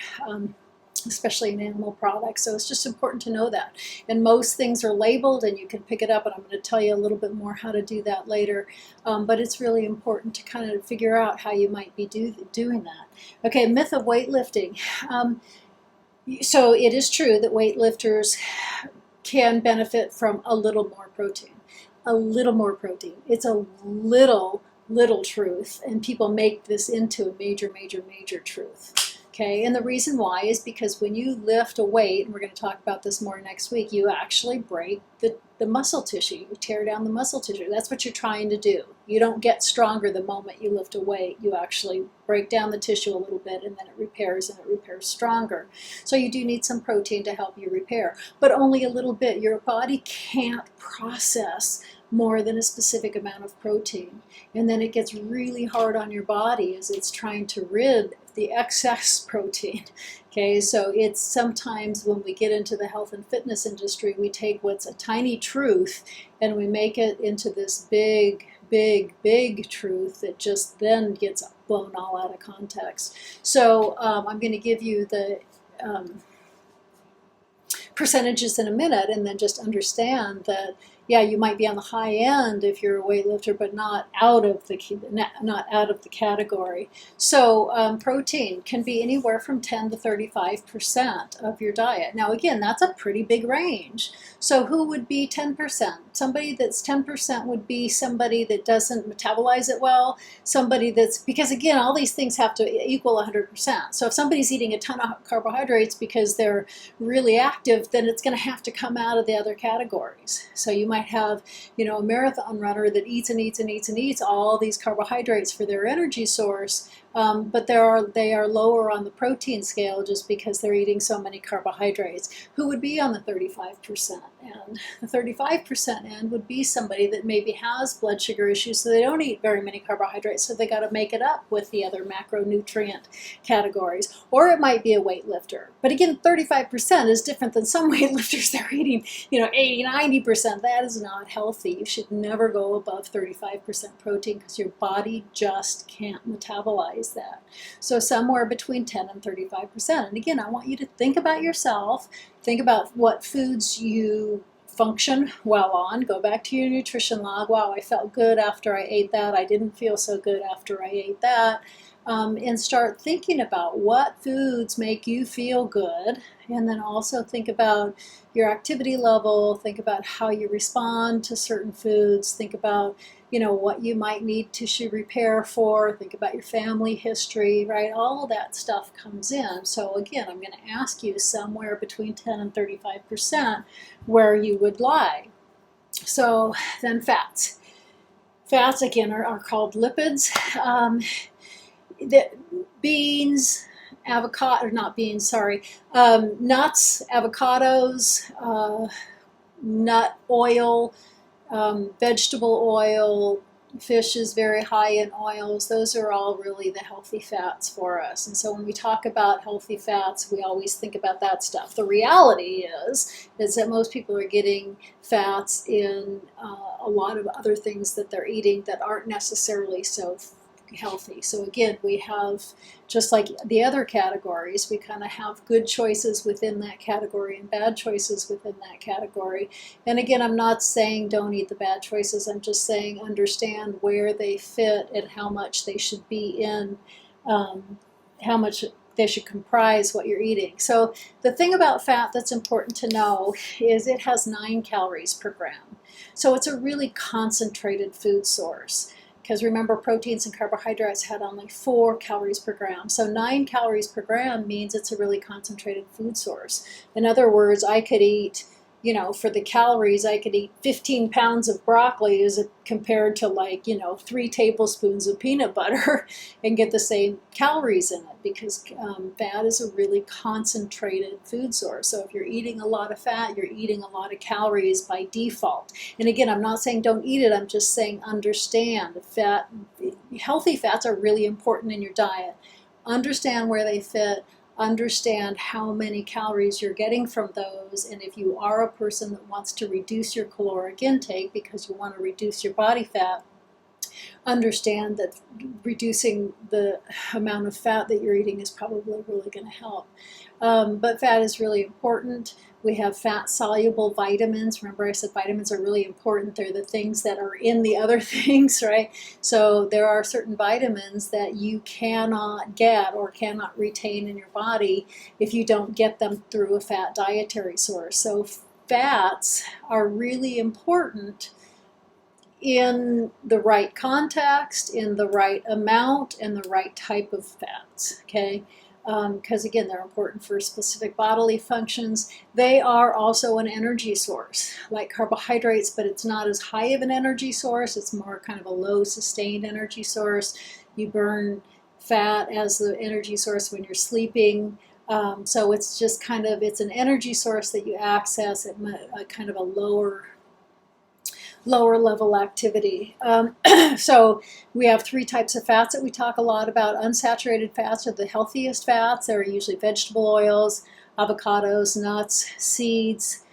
especially in animal products. So it's just important to know that. And most things are labeled and you can pick it up, and I'm going to tell you a little bit more how to do that later. But it's really important to kind of figure out how you might be doing that. Okay, myth of weightlifting. So it is true that weightlifters can benefit from a little more protein. A little more protein. It's a little truth, and people make this into a major, major, major truth. Okay, and the reason why is because when you lift a weight, and we're going to talk about this more next week, you actually break the muscle tissue. You tear down the muscle tissue. That's what you're trying to do. You don't get stronger the moment you lift a weight. You actually break down the tissue a little bit, and then it repairs, and it repairs stronger. So you do need some protein to help you repair, but only a little bit. Your body can't process more than a specific amount of protein. And then it gets really hard on your body as it's trying to rid the excess protein. Okay, so it's sometimes when we get into the health and fitness industry, we take what's a tiny truth and we make it into this big, big, big truth that just then gets blown all out of context. So I'm going to give you the percentages in a minute, and then just understand that, yeah, you might be on the high end if you're a weightlifter, but not out of the category. So protein can be anywhere from 10 to 35% of your diet. Now again, that's a pretty big range. So who would be 10%? Somebody that's 10% would be somebody that doesn't metabolize it well, somebody that's, because again, all these things have to equal 100%. So if somebody's eating a ton of carbohydrates because they're really active, then it's going to have to come out of the other categories. So you might have, you know, a marathon runner that eats and eats and eats and eats all these carbohydrates for their energy source, but they are lower on the protein scale just because they're eating so many carbohydrates. Who would be on the 35% end? The 35% end would be somebody that maybe has blood sugar issues, so they don't eat very many carbohydrates, so they got to make it up with the other macronutrient categories. Or it might be a weightlifter. But again, 35% is different than some weightlifters that are eating, you know, 80, 90%. That is not healthy. You should never go above 35% protein because your body just can't metabolize that. So somewhere between 10 and 35%. And again, I want you to think about yourself, think about what foods you function well on. Go back to your nutrition log. Wow, I felt good after I ate that. I didn't feel so good after I ate that. And start thinking about what foods make you feel good, and then also think about your activity level, think about how you respond to certain foods, think about, you know, what you might need tissue repair for, think about your family history, right? All of that stuff comes in. So again, I'm going to ask you somewhere between 10 and 35% where you would lie. So then fats. Fats, again, are called lipids. The beans, avocado, or not beans, sorry, nuts, avocados, nut oil, vegetable oil, fish is very high in oils. Those are all really the healthy fats for us. And so when we talk about healthy fats, we always think about that stuff. The reality is that most people are getting fats in a lot of other things that they're eating that aren't necessarily so healthy. So again, we have, just like the other categories, we kind of have good choices within that category and bad choices within that category. And again, I'm not saying don't eat the bad choices. I'm just saying understand where they fit and how much they should be in, how much they should comprise what you're eating. So the thing about fat that's important to know is it has 9 calories per gram. So it's a really concentrated food source. Because remember, proteins and carbohydrates had only 4 calories per gram. So 9 calories per gram means it's a really concentrated food source. In other words, I could eat, you know, for the calories, I could eat 15 pounds of broccoli as compared to, like, you know, 3 tablespoons of peanut butter and get the same calories in it, because fat is a really concentrated food source. So if you're eating a lot of fat, you're eating a lot of calories by default. And again, I'm not saying don't eat it. I'm just saying understand fat. Healthy fats are really important in your diet. Understand where they fit. Understand how many calories you're getting from those, and if you are a person that wants to reduce your caloric intake because you want to reduce your body fat, understand that reducing the amount of fat that you're eating is probably really going to help. But fat is really important. We have fat-soluble vitamins. Remember, I said vitamins are really important. They're the things that are in the other things, right? So there are certain vitamins that you cannot get or cannot retain in your body if you don't get them through a fat dietary source. So fats are really important in the right context, in the right amount, and the right type of fats, okay? Because again, they're important for specific bodily functions. They are also an energy source, like carbohydrates, but it's not as high of an energy source. It's more kind of a low sustained energy source. You burn fat as the energy source when you're sleeping. So it's just kind of, it's an energy source that you access at kind of a lower level activity. So we have three types of fats that we talk a lot about. Unsaturated fats are the healthiest fats. They're usually vegetable oils, avocados, nuts, seeds.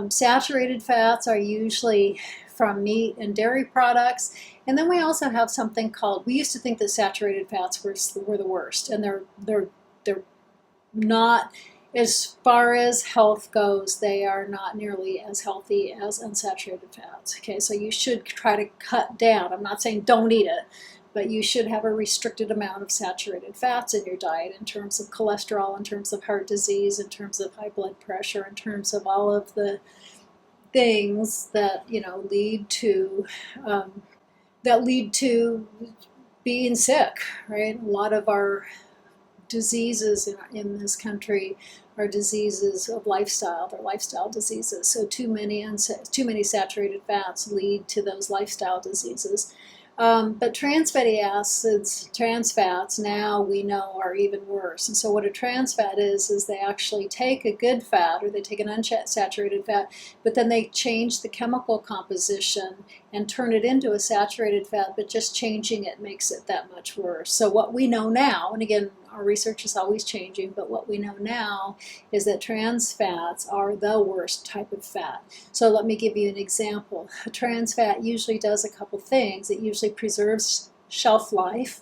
Saturated fats are usually from meat and dairy products. And then we also have something called, we used to think that saturated fats were the worst, and they're not. As far as health goes, they are not nearly as healthy as unsaturated fats. Okay, so you should try to cut down. I'm not saying don't eat it, but you should have a restricted amount of saturated fats in your diet in terms of cholesterol, in terms of heart disease, in terms of high blood pressure, in terms of all of the things that lead to being sick, right? A lot of our diseases in this country are diseases of lifestyle. They're lifestyle diseases. So too many saturated fats lead to those lifestyle diseases. But trans fatty acids, trans fats, now we know are even worse. And so what a trans fat is they actually take a good fat, or they take an unsaturated fat, but then they change the chemical composition and turn it into a saturated fat, but just changing it makes it that much worse. So what we know now, and again, our research is always changing, but what we know now is that trans fats are the worst type of fat. So let me give you an example. A trans fat usually does a couple things. It usually preserves shelf life,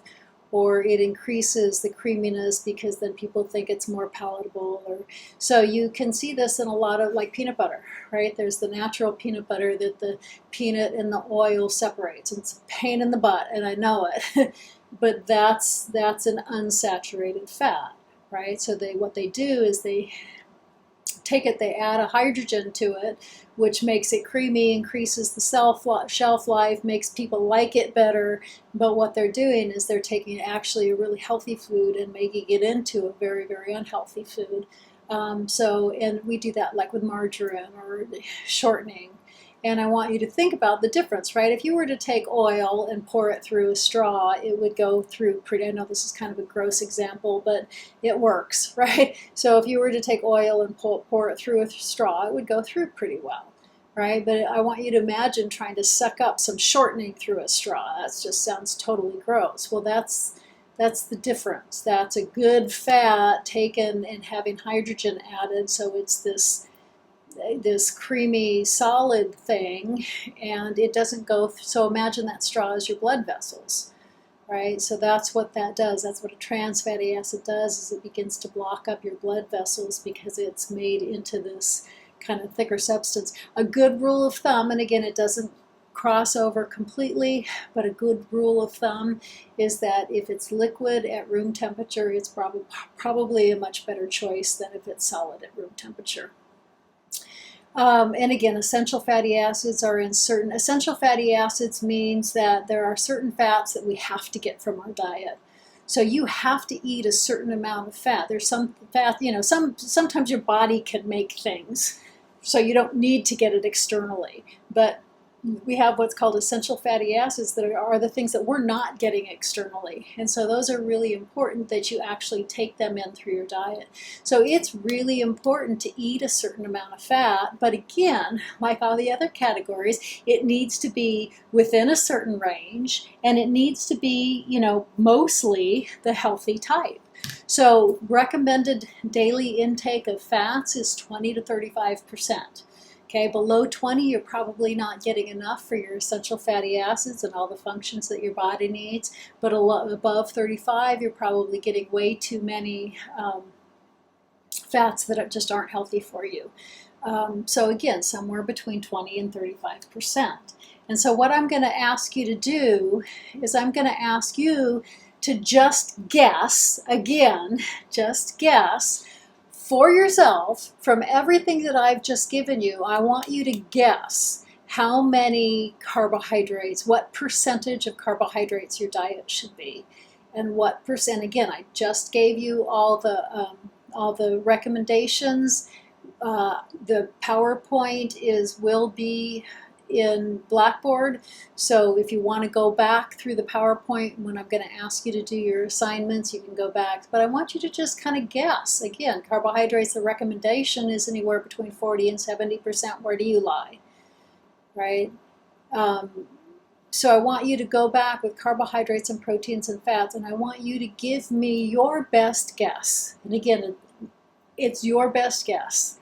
or it increases the creaminess because then people think it's more palatable. So you can see this in a lot of, like, peanut butter, right? There's the natural peanut butter that the peanut and the oil separates. It's a pain in the butt, and I know it. But that's an unsaturated fat, right? So what they do is they take it, they add a hydrogen to it, which makes it creamy, increases the shelf life, makes people like it better. But what they're doing is they're taking actually a really healthy food and making it into a very, very unhealthy food. And we do that like with margarine or shortening. And I want you to think about the difference, right? If you were to take oil and pour it through a straw, it would go through I know this is kind of a gross example, but it works, right? So if you were to take oil and pour it through a straw, it would go through pretty well, right? But I want you to imagine trying to suck up some shortening through a straw. That just sounds totally gross. Well, that's the difference. That's a good fat taken and having hydrogen added, so it's this creamy solid thing, and it doesn't go so imagine that straw is your blood vessels, right? So that's what that does. That's what a trans fatty acid does, is it begins to block up your blood vessels because it's made into this kind of thicker substance. A good rule of thumb, and again, it doesn't cross over completely, but a good rule of thumb is that if it's liquid at room temperature, it's probably a much better choice than if it's solid at room temperature. And again, essential fatty acids are in certain, essential fatty acids means that there are certain fats that we have to get from our diet. So you have to eat a certain amount of fat. There's some fat, sometimes your body can make things, so you don't need to get it externally. But we have what's called essential fatty acids that are the things that we're not getting externally. And so those are really important that you actually take them in through your diet. So it's really important to eat a certain amount of fat, but again, like all the other categories, it needs to be within a certain range, and it needs to be, mostly the healthy type. So recommended daily intake of fats is 20 to 35%. Okay, below 20, you're probably not getting enough for your essential fatty acids and all the functions that your body needs. But above 35, you're probably getting way too many fats that just aren't healthy for you. So again, somewhere between 20 and 35%. And so what I'm going to ask you to do is I'm going to ask you to just guess, again, just guess, for yourself, from everything that I've just given you, I want you to guess how many carbohydrates, what percentage of carbohydrates your diet should be, and what percent. Again, I just gave you all the recommendations. The PowerPoint will be in Blackboard, so if you want to go back through the PowerPoint when I'm going to ask you to do your assignments, you can go back, but I want you to just kind of guess. Again, carbohydrates, the recommendation is anywhere between 40 and 70%. Where do you lie, right? So I want you to go back with carbohydrates and proteins and fats, and I want you to give me your best guess. And again, it's your best guess.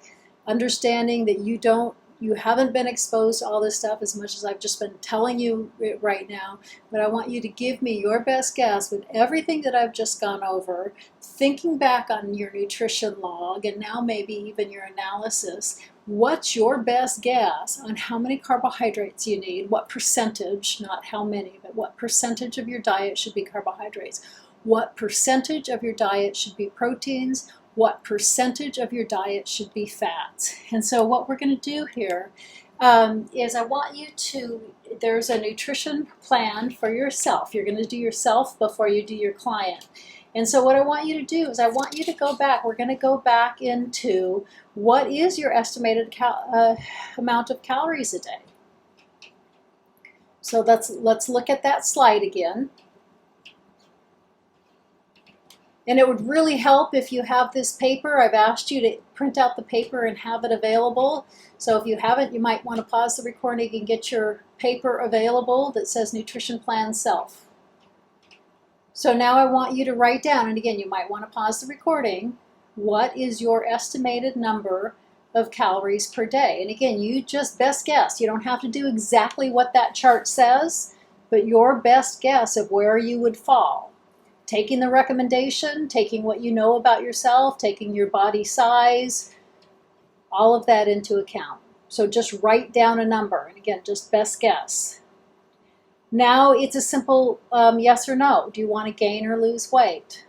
Understanding that you haven't been exposed to all this stuff as much as I've just been telling you right now, but I want you to give me your best guess with everything that I've just gone over, thinking back on your nutrition log and now maybe even your analysis. What's your best guess on how many carbohydrates you need? What percentage, not how many, but what percentage of your diet should be carbohydrates? What percentage of your diet should be proteins? What percentage of your diet should be fats? And so what we're going to do here is I want you to, there's a nutrition plan for yourself. You're going to do yourself before you do your client. And so what I want you to do is I want you to go back. We're going to go back into what is your estimated amount of calories a day. So let's look at that slide again. And it would really help if you have this paper. I've asked you to print out the paper and have it available. So if you haven't, you might want to pause the recording and get your paper available that says Nutrition Plan Self. So now I want you to write down, and again, you might want to pause the recording, what is your estimated number of calories per day? And again, you just best guess. You don't have to do exactly what that chart says, but your best guess of where you would fall. Taking the recommendation, taking what you know about yourself, taking your body size, all of that into account. So just write down a number, and again, just best guess. Now it's a simple yes or no. Do you want to gain or lose weight?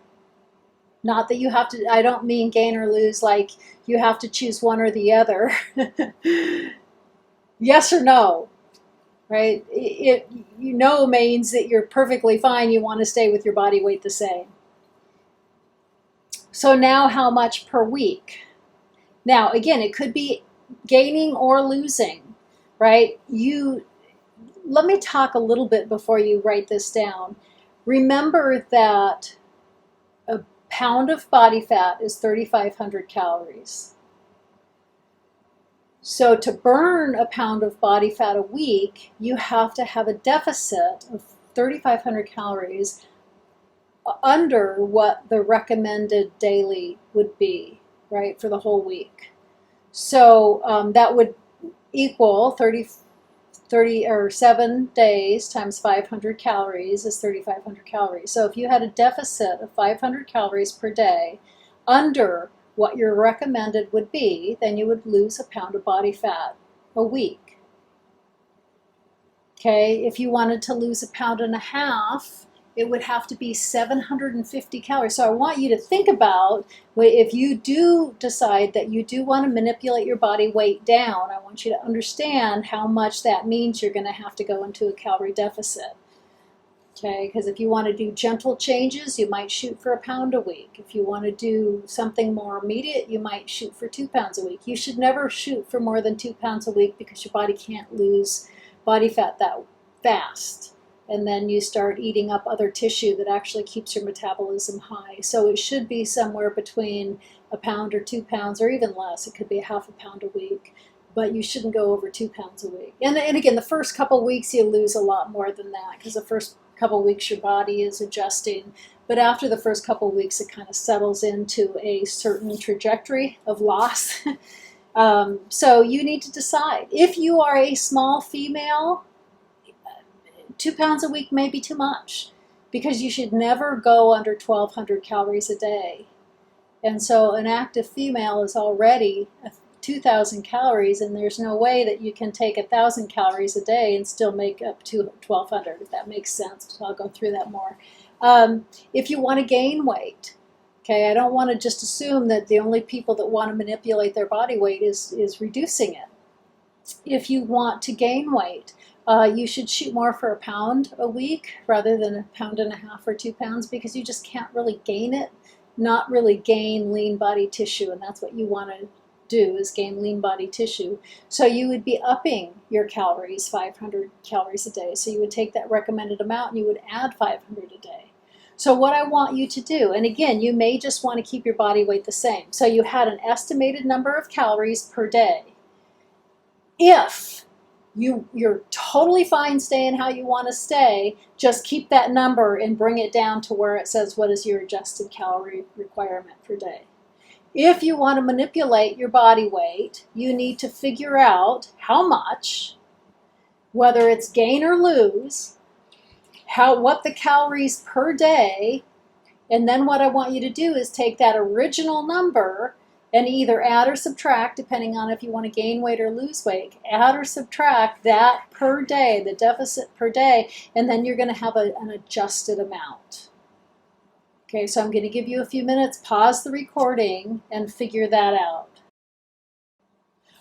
Not that you have to, I don't mean gain or lose like you have to choose one or the other. Yes or no, right? It you know means that you're perfectly fine. You want to stay with your body weight the same. So now how much per week? Now again, it could be gaining or losing, right? Let me talk a little bit before you write this down. Remember that a pound of body fat is 3,500 calories. So to burn a pound of body fat a week, you have to have a deficit of 3,500 calories under what the recommended daily would be, right, for the whole week. So that would equal 30 or 7 days times 500 calories is 3,500 calories. So if you had a deficit of 500 calories per day under what your recommended would be, then you would lose a pound of body fat a week. Okay, if you wanted to lose 1.5 pounds, it would have to be 750 calories. So I want you to think about, if you do decide that you do want to manipulate your body weight down, I want you to understand how much that means you're going to have to go into a calorie deficit. Okay, because if you want to do gentle changes, you might shoot for 1 pound a week. If you want to do something more immediate, you might shoot for 2 pounds a week. You should never shoot for more than 2 pounds a week because your body can't lose body fat that fast. And then you start eating up other tissue that actually keeps your metabolism high. So it should be somewhere between 1 pound or 2 pounds, or even less. It could be 0.5 pound a week, but you shouldn't go over 2 pounds a week. And again, the first couple weeks you lose a lot more than that, because the first couple weeks your body is adjusting. But after the first couple weeks, it kind of settles into a certain trajectory of loss. So you need to decide. If you are a small female, 2 pounds a week may be too much, because you should never go under 1,200 calories a day. And so an active female is already 2,000 calories, and there's no way that you can take 1,000 calories a day and still make up to 1,200, if that makes sense. So I'll go through that more. If you want to gain weight, okay, I don't want to just assume that the only people that want to manipulate their body weight is reducing it. If you want to gain weight, you should shoot more for 1 pound a week rather than 1.5 pounds or 2 pounds, because you just can't really gain it, not really gain lean body tissue, and that's what you want to do, is gain lean body tissue. So you would be upping your calories, 500 calories a day. So you would take that recommended amount and you would add 500 a day. So what I want you to do, and again, you may just want to keep your body weight the same. So you had an estimated number of calories per day. If you're totally fine staying how you want to stay. Just keep that number and bring it down to where it says what is your adjusted calorie requirement per day. If you want to manipulate your body weight, you need to figure out how much, whether it's gain or lose, what the calories per day, and then what I want you to do is take that original number and either add or subtract, depending on if you want to gain weight or lose weight, add or subtract that per day, the deficit per day, and then you're going to have an adjusted amount. Okay, so I'm going to give you a few minutes, pause the recording, and figure that out.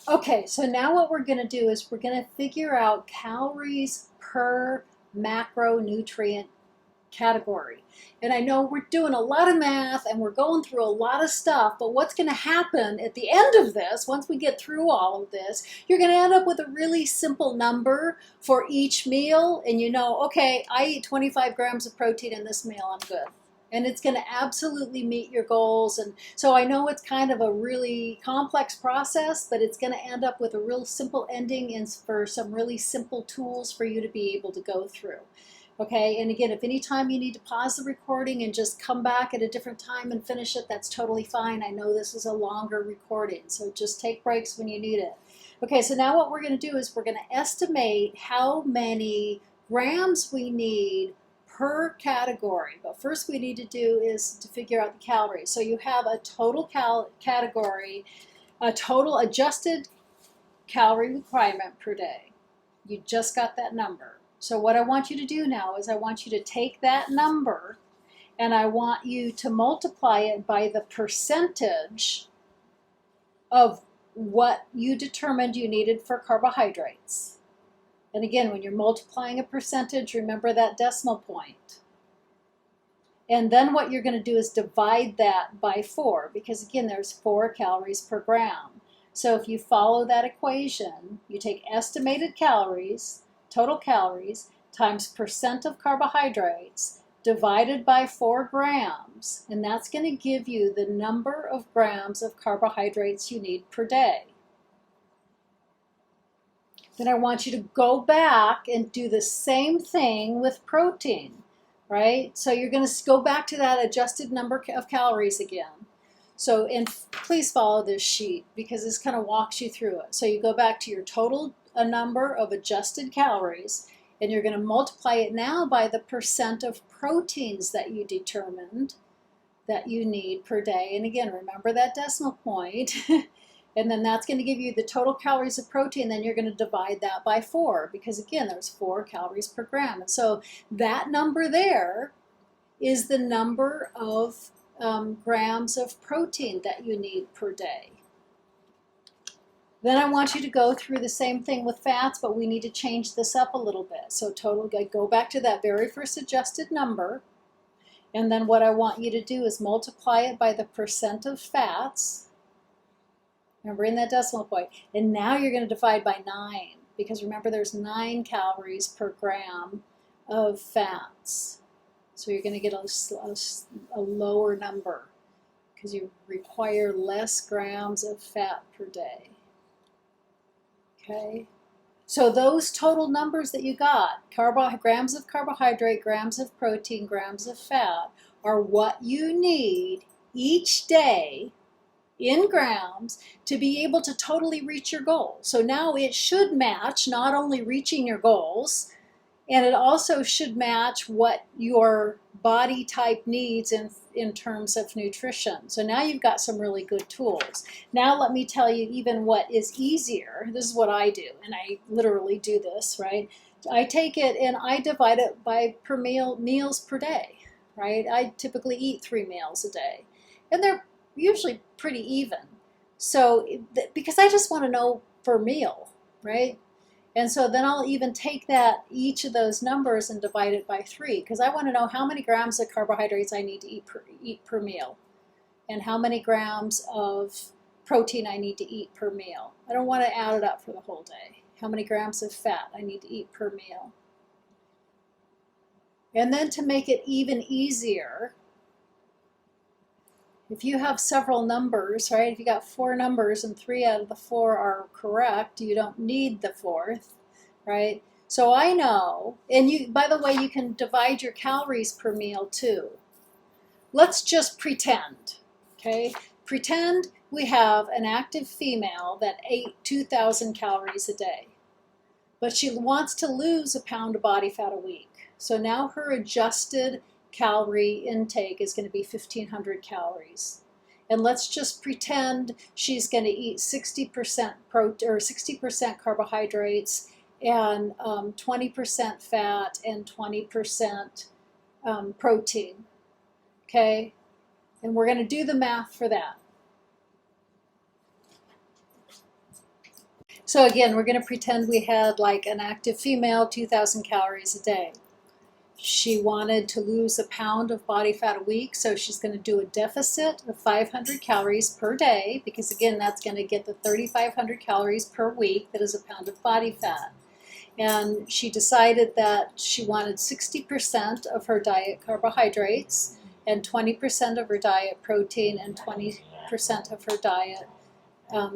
Okay, so now what we're going to do is we're going to figure out calories per macronutrient category. And I know we're doing a lot of math and we're going through a lot of stuff, but what's going to happen at the end of this, once we get through all of this, you're going to end up with a really simple number for each meal, and you know, okay, I eat 25 grams of protein in this meal, I'm good. And it's going to absolutely meet your goals. And so I know it's kind of a really complex process, but it's going to end up with a real simple ending and for some really simple tools for you to be able to go through. Okay, and again, if anytime you need to pause the recording and just come back at a different time and finish it, that's totally fine. I know this is a longer recording, so just take breaks when you need it. Okay, so now what we're going to do is we're going to estimate how many grams we need per category. But first we need to do is to figure out the calories. So you have a total category, a total adjusted calorie requirement per day. You just got that number. So what I want you to do now is I want you to take that number and I want you to multiply it by the percentage of what you determined you needed for carbohydrates. And again, when you're multiplying a percentage, remember that decimal point. And then what you're going to do is divide that by 4, because again, there's 4 calories per gram. So if you follow that equation, you take estimated calories, total calories, times percent of carbohydrates, divided by 4 grams, and that's going to give you the number of grams of carbohydrates you need per day. Then I want you to go back and do the same thing with protein, right? So you're going to go back to that adjusted number of calories again. So, and please follow this sheet because this kind of walks you through it. So you go back to your total number of adjusted calories, and you're going to multiply it now by the percent of proteins that you determined that you need per day. And again, remember that decimal point. And then that's going to give you the total calories of protein. Then you're going to divide that by 4 because again, there's 4 calories per gram. And so that number there is the number of grams of protein that you need per day. Then I want you to go through the same thing with fats, but we need to change this up a little bit. So total, go back to that very first adjusted number. And then what I want you to do is multiply it by the percent of fats. Remember in that decimal point. And now you're going to divide by 9, because remember there's 9 calories per gram of fats. So you're going to get a lower number because you require less grams of fat per day. Okay, so those total numbers that you got, grams of carbohydrate, grams of protein, grams of fat, are what you need each day in grams to be able to totally reach your goal. So now it should match not only reaching your goals, and it also should match what your body type needs in terms of nutrition. So now you've got some really good tools. Now let me tell you even what is easier. This is what I do, and I literally do this, right? I take it and I divide it by meals per day, right? I typically eat 3 meals a day, and they're usually pretty even. So because I just want to know per meal, right? And so then I'll even take each of those numbers and divide it by 3 because I want to know how many grams of carbohydrates I need to eat per meal and how many grams of protein I need to eat per meal. I don't want to add it up for the whole day. How many grams of fat I need to eat per meal. And then to make it even easier, if you have several numbers, right, if you got 4 numbers and 3 out of the 4 are correct, you don't need the 4th. right? So I know, and you, by the way, you can divide your calories per meal too. Let's just pretend, okay? Pretend we have an active female that ate 2,000 calories a day, but she wants to lose a pound of body fat a week. So now her adjusted calorie intake is going to be 1,500 calories. And let's just pretend she's going to eat 60% protein or 60% carbohydrates and 20% fat and 20% protein. Okay, and we're going to do the math for that. So again, we're going to pretend we had like an active female, 2,000 calories a day. She wanted to lose a pound of body fat a week, so she's going to do a deficit of 500 calories per day, because again, that's going to get the 3,500 calories per week, that is a pound of body fat. And she decided that she wanted 60% of her diet carbohydrates, and 20% of her diet protein, and 20% of her diet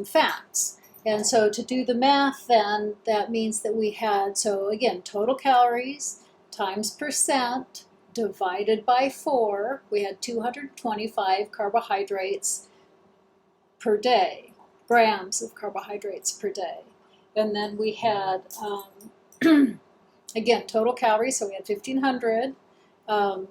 fats. And so to do the math then, that means that we had, so again, total calories times percent divided by 4, we had 225 carbohydrates per day, grams of carbohydrates per day. And then we had, again, total calories, so we had 1,500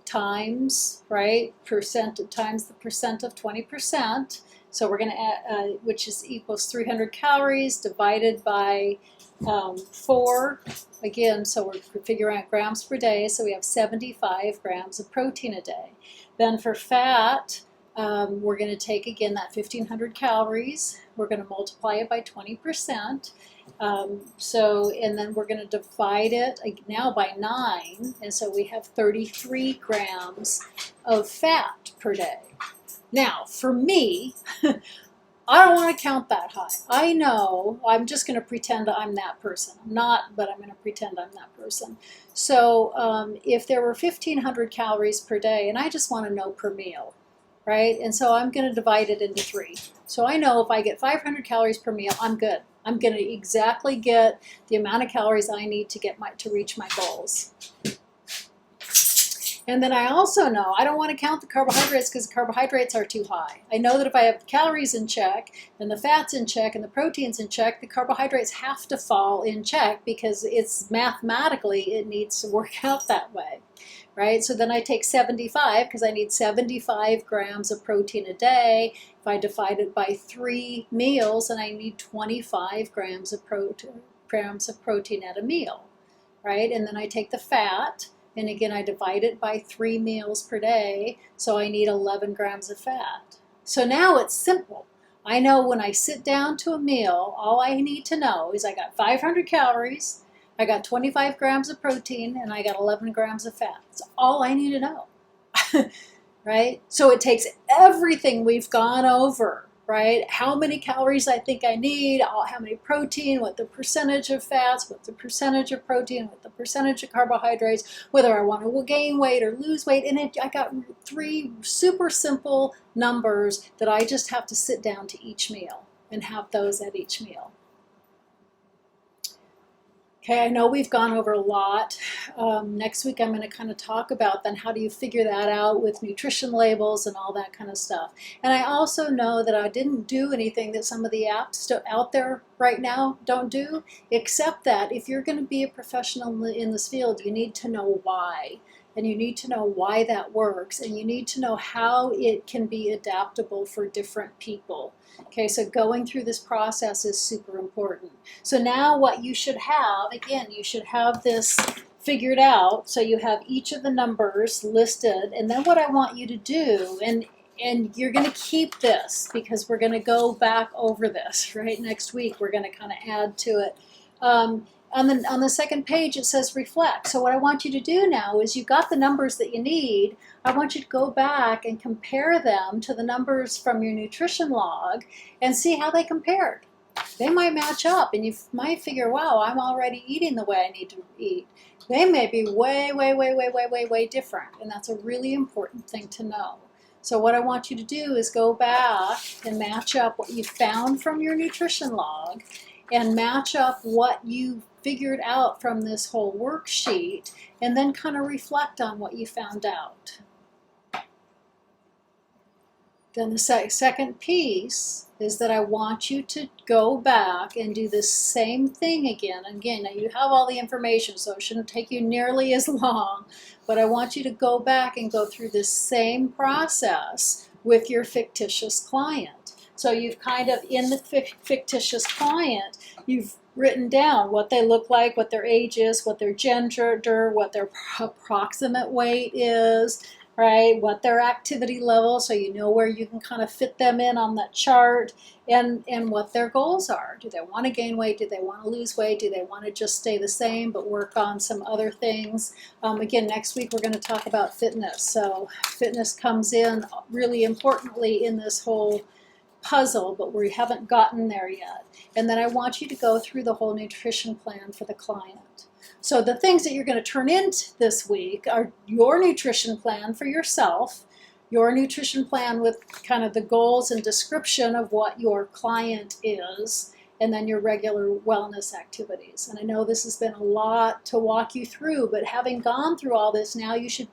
times, right, percent times the percent of 20%. So we're going to add, which is equals 300 calories divided by 4. Again, so we're figuring out grams per day, so we have 75 grams of protein a day. Then for fat, we're going to take, again, that 1,500 calories. We're going to multiply it by 20%. And then we're going to divide it now by 9, and so we have 33 grams of fat per day. Now, for me, I don't want to count that high. I know, I'm just going to pretend I'm that person. I'm not, but I'm going to pretend I'm that person. So if there were 1,500 calories per day, and I just want to know per meal, right? And so I'm going to divide it into 3. So I know if I get 500 calories per meal, I'm good. I'm going to exactly get the amount of calories I need to get to reach my goals. And then I also know I don't want to count the carbohydrates because the carbohydrates are too high. I know that if I have calories in check and the fats in check and the proteins in check, the carbohydrates have to fall in check because it's mathematically it needs to work out that way, right? So then I take 75 because I need 75 grams of protein a day. If I divide it by 3 meals, and I need 25 grams of protein at a meal, right? And then I take the fat. And again, I divide it by 3 meals per day, so I need 11 grams of fat. So now it's simple. I know when I sit down to a meal, all I need to know is I got 500 calories, I got 25 grams of protein, and I got 11 grams of fat. That's all I need to know, right? So it takes everything we've gone over, right? How many calories I think I need, how many protein, what the percentage of fats, what the percentage of protein, what the percentage of carbohydrates, whether I want to gain weight or lose weight. And I got 3 super simple numbers that I just have to sit down to each meal and have those at each meal. Okay, I know we've gone over a lot. Next week I'm going to kind of talk about then how do you figure that out with nutrition labels and all that kind of stuff. And I also know that I didn't do anything that some of the apps out there right now don't do, except that if you're going to be a professional in this field, you need to know why. And you need to know why that works, and you need to know how it can be adaptable for different people. Okay, so going through this process is super important. So now what you should have, again, you should have this figured out. So you have each of the numbers listed, and then what I want you to do, and you're going to keep this because we're going to go back over this, right? Next week we're going to kind of add to it. On the second page it says reflect. So what I want you to do now is you've got the numbers that you need. I want you to go back and compare them to the numbers from your nutrition log and see how they compared. They might match up and you might figure, wow, I'm already eating the way I need to eat. They may be way, way, way, way, way, way, way different, and that's a really important thing to know. So what I want you to do is go back and match up what you found from your nutrition log and match up what you figured out from this whole worksheet, and then kind of reflect on what you found out. Then the second piece is that I want you to go back and do the same thing again. Again, now you have all the information, so it shouldn't take you nearly as long, but I want you to go back and go through this same process with your fictitious client. So you've kind of, in the fictitious client, you've written down what they look like, what their age is, what their gender, what their approximate weight is, right? What their activity level, so you know where you can kind of fit them in on that chart, and what their goals are. Do they want to gain weight? Do they want to lose weight? Do they want to just stay the same but work on some other things? Again, next week we're going to talk about fitness. So fitness comes in really importantly in this whole puzzle, but we haven't gotten there yet. And then I want you to go through the whole nutrition plan for the client. So the things that you're going to turn in this week are your nutrition plan for yourself, your nutrition plan with kind of the goals and description of what your client is, and then your regular wellness activities. And I know this has been a lot to walk you through, but having gone through all this, now you should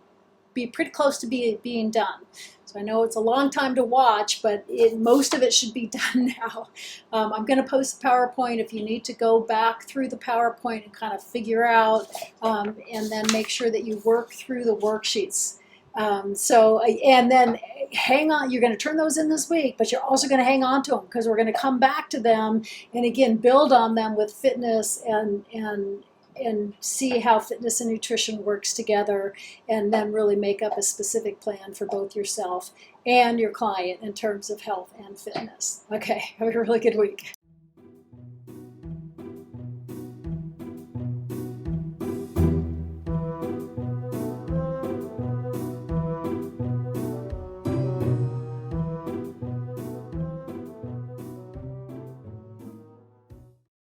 be pretty close to being done. So I know it's a long time to watch, but most of it should be done now. I'm going to post the PowerPoint if you need to go back through the PowerPoint and kind of figure out, and then make sure that you work through the worksheets. And then hang on, you're going to turn those in this week, but you're also going to hang on to them because we're going to come back to them and again build on them with fitness and see how fitness and nutrition works together, and then really make up a specific plan for both yourself and your client in terms of health and fitness. Okay, have a really good week.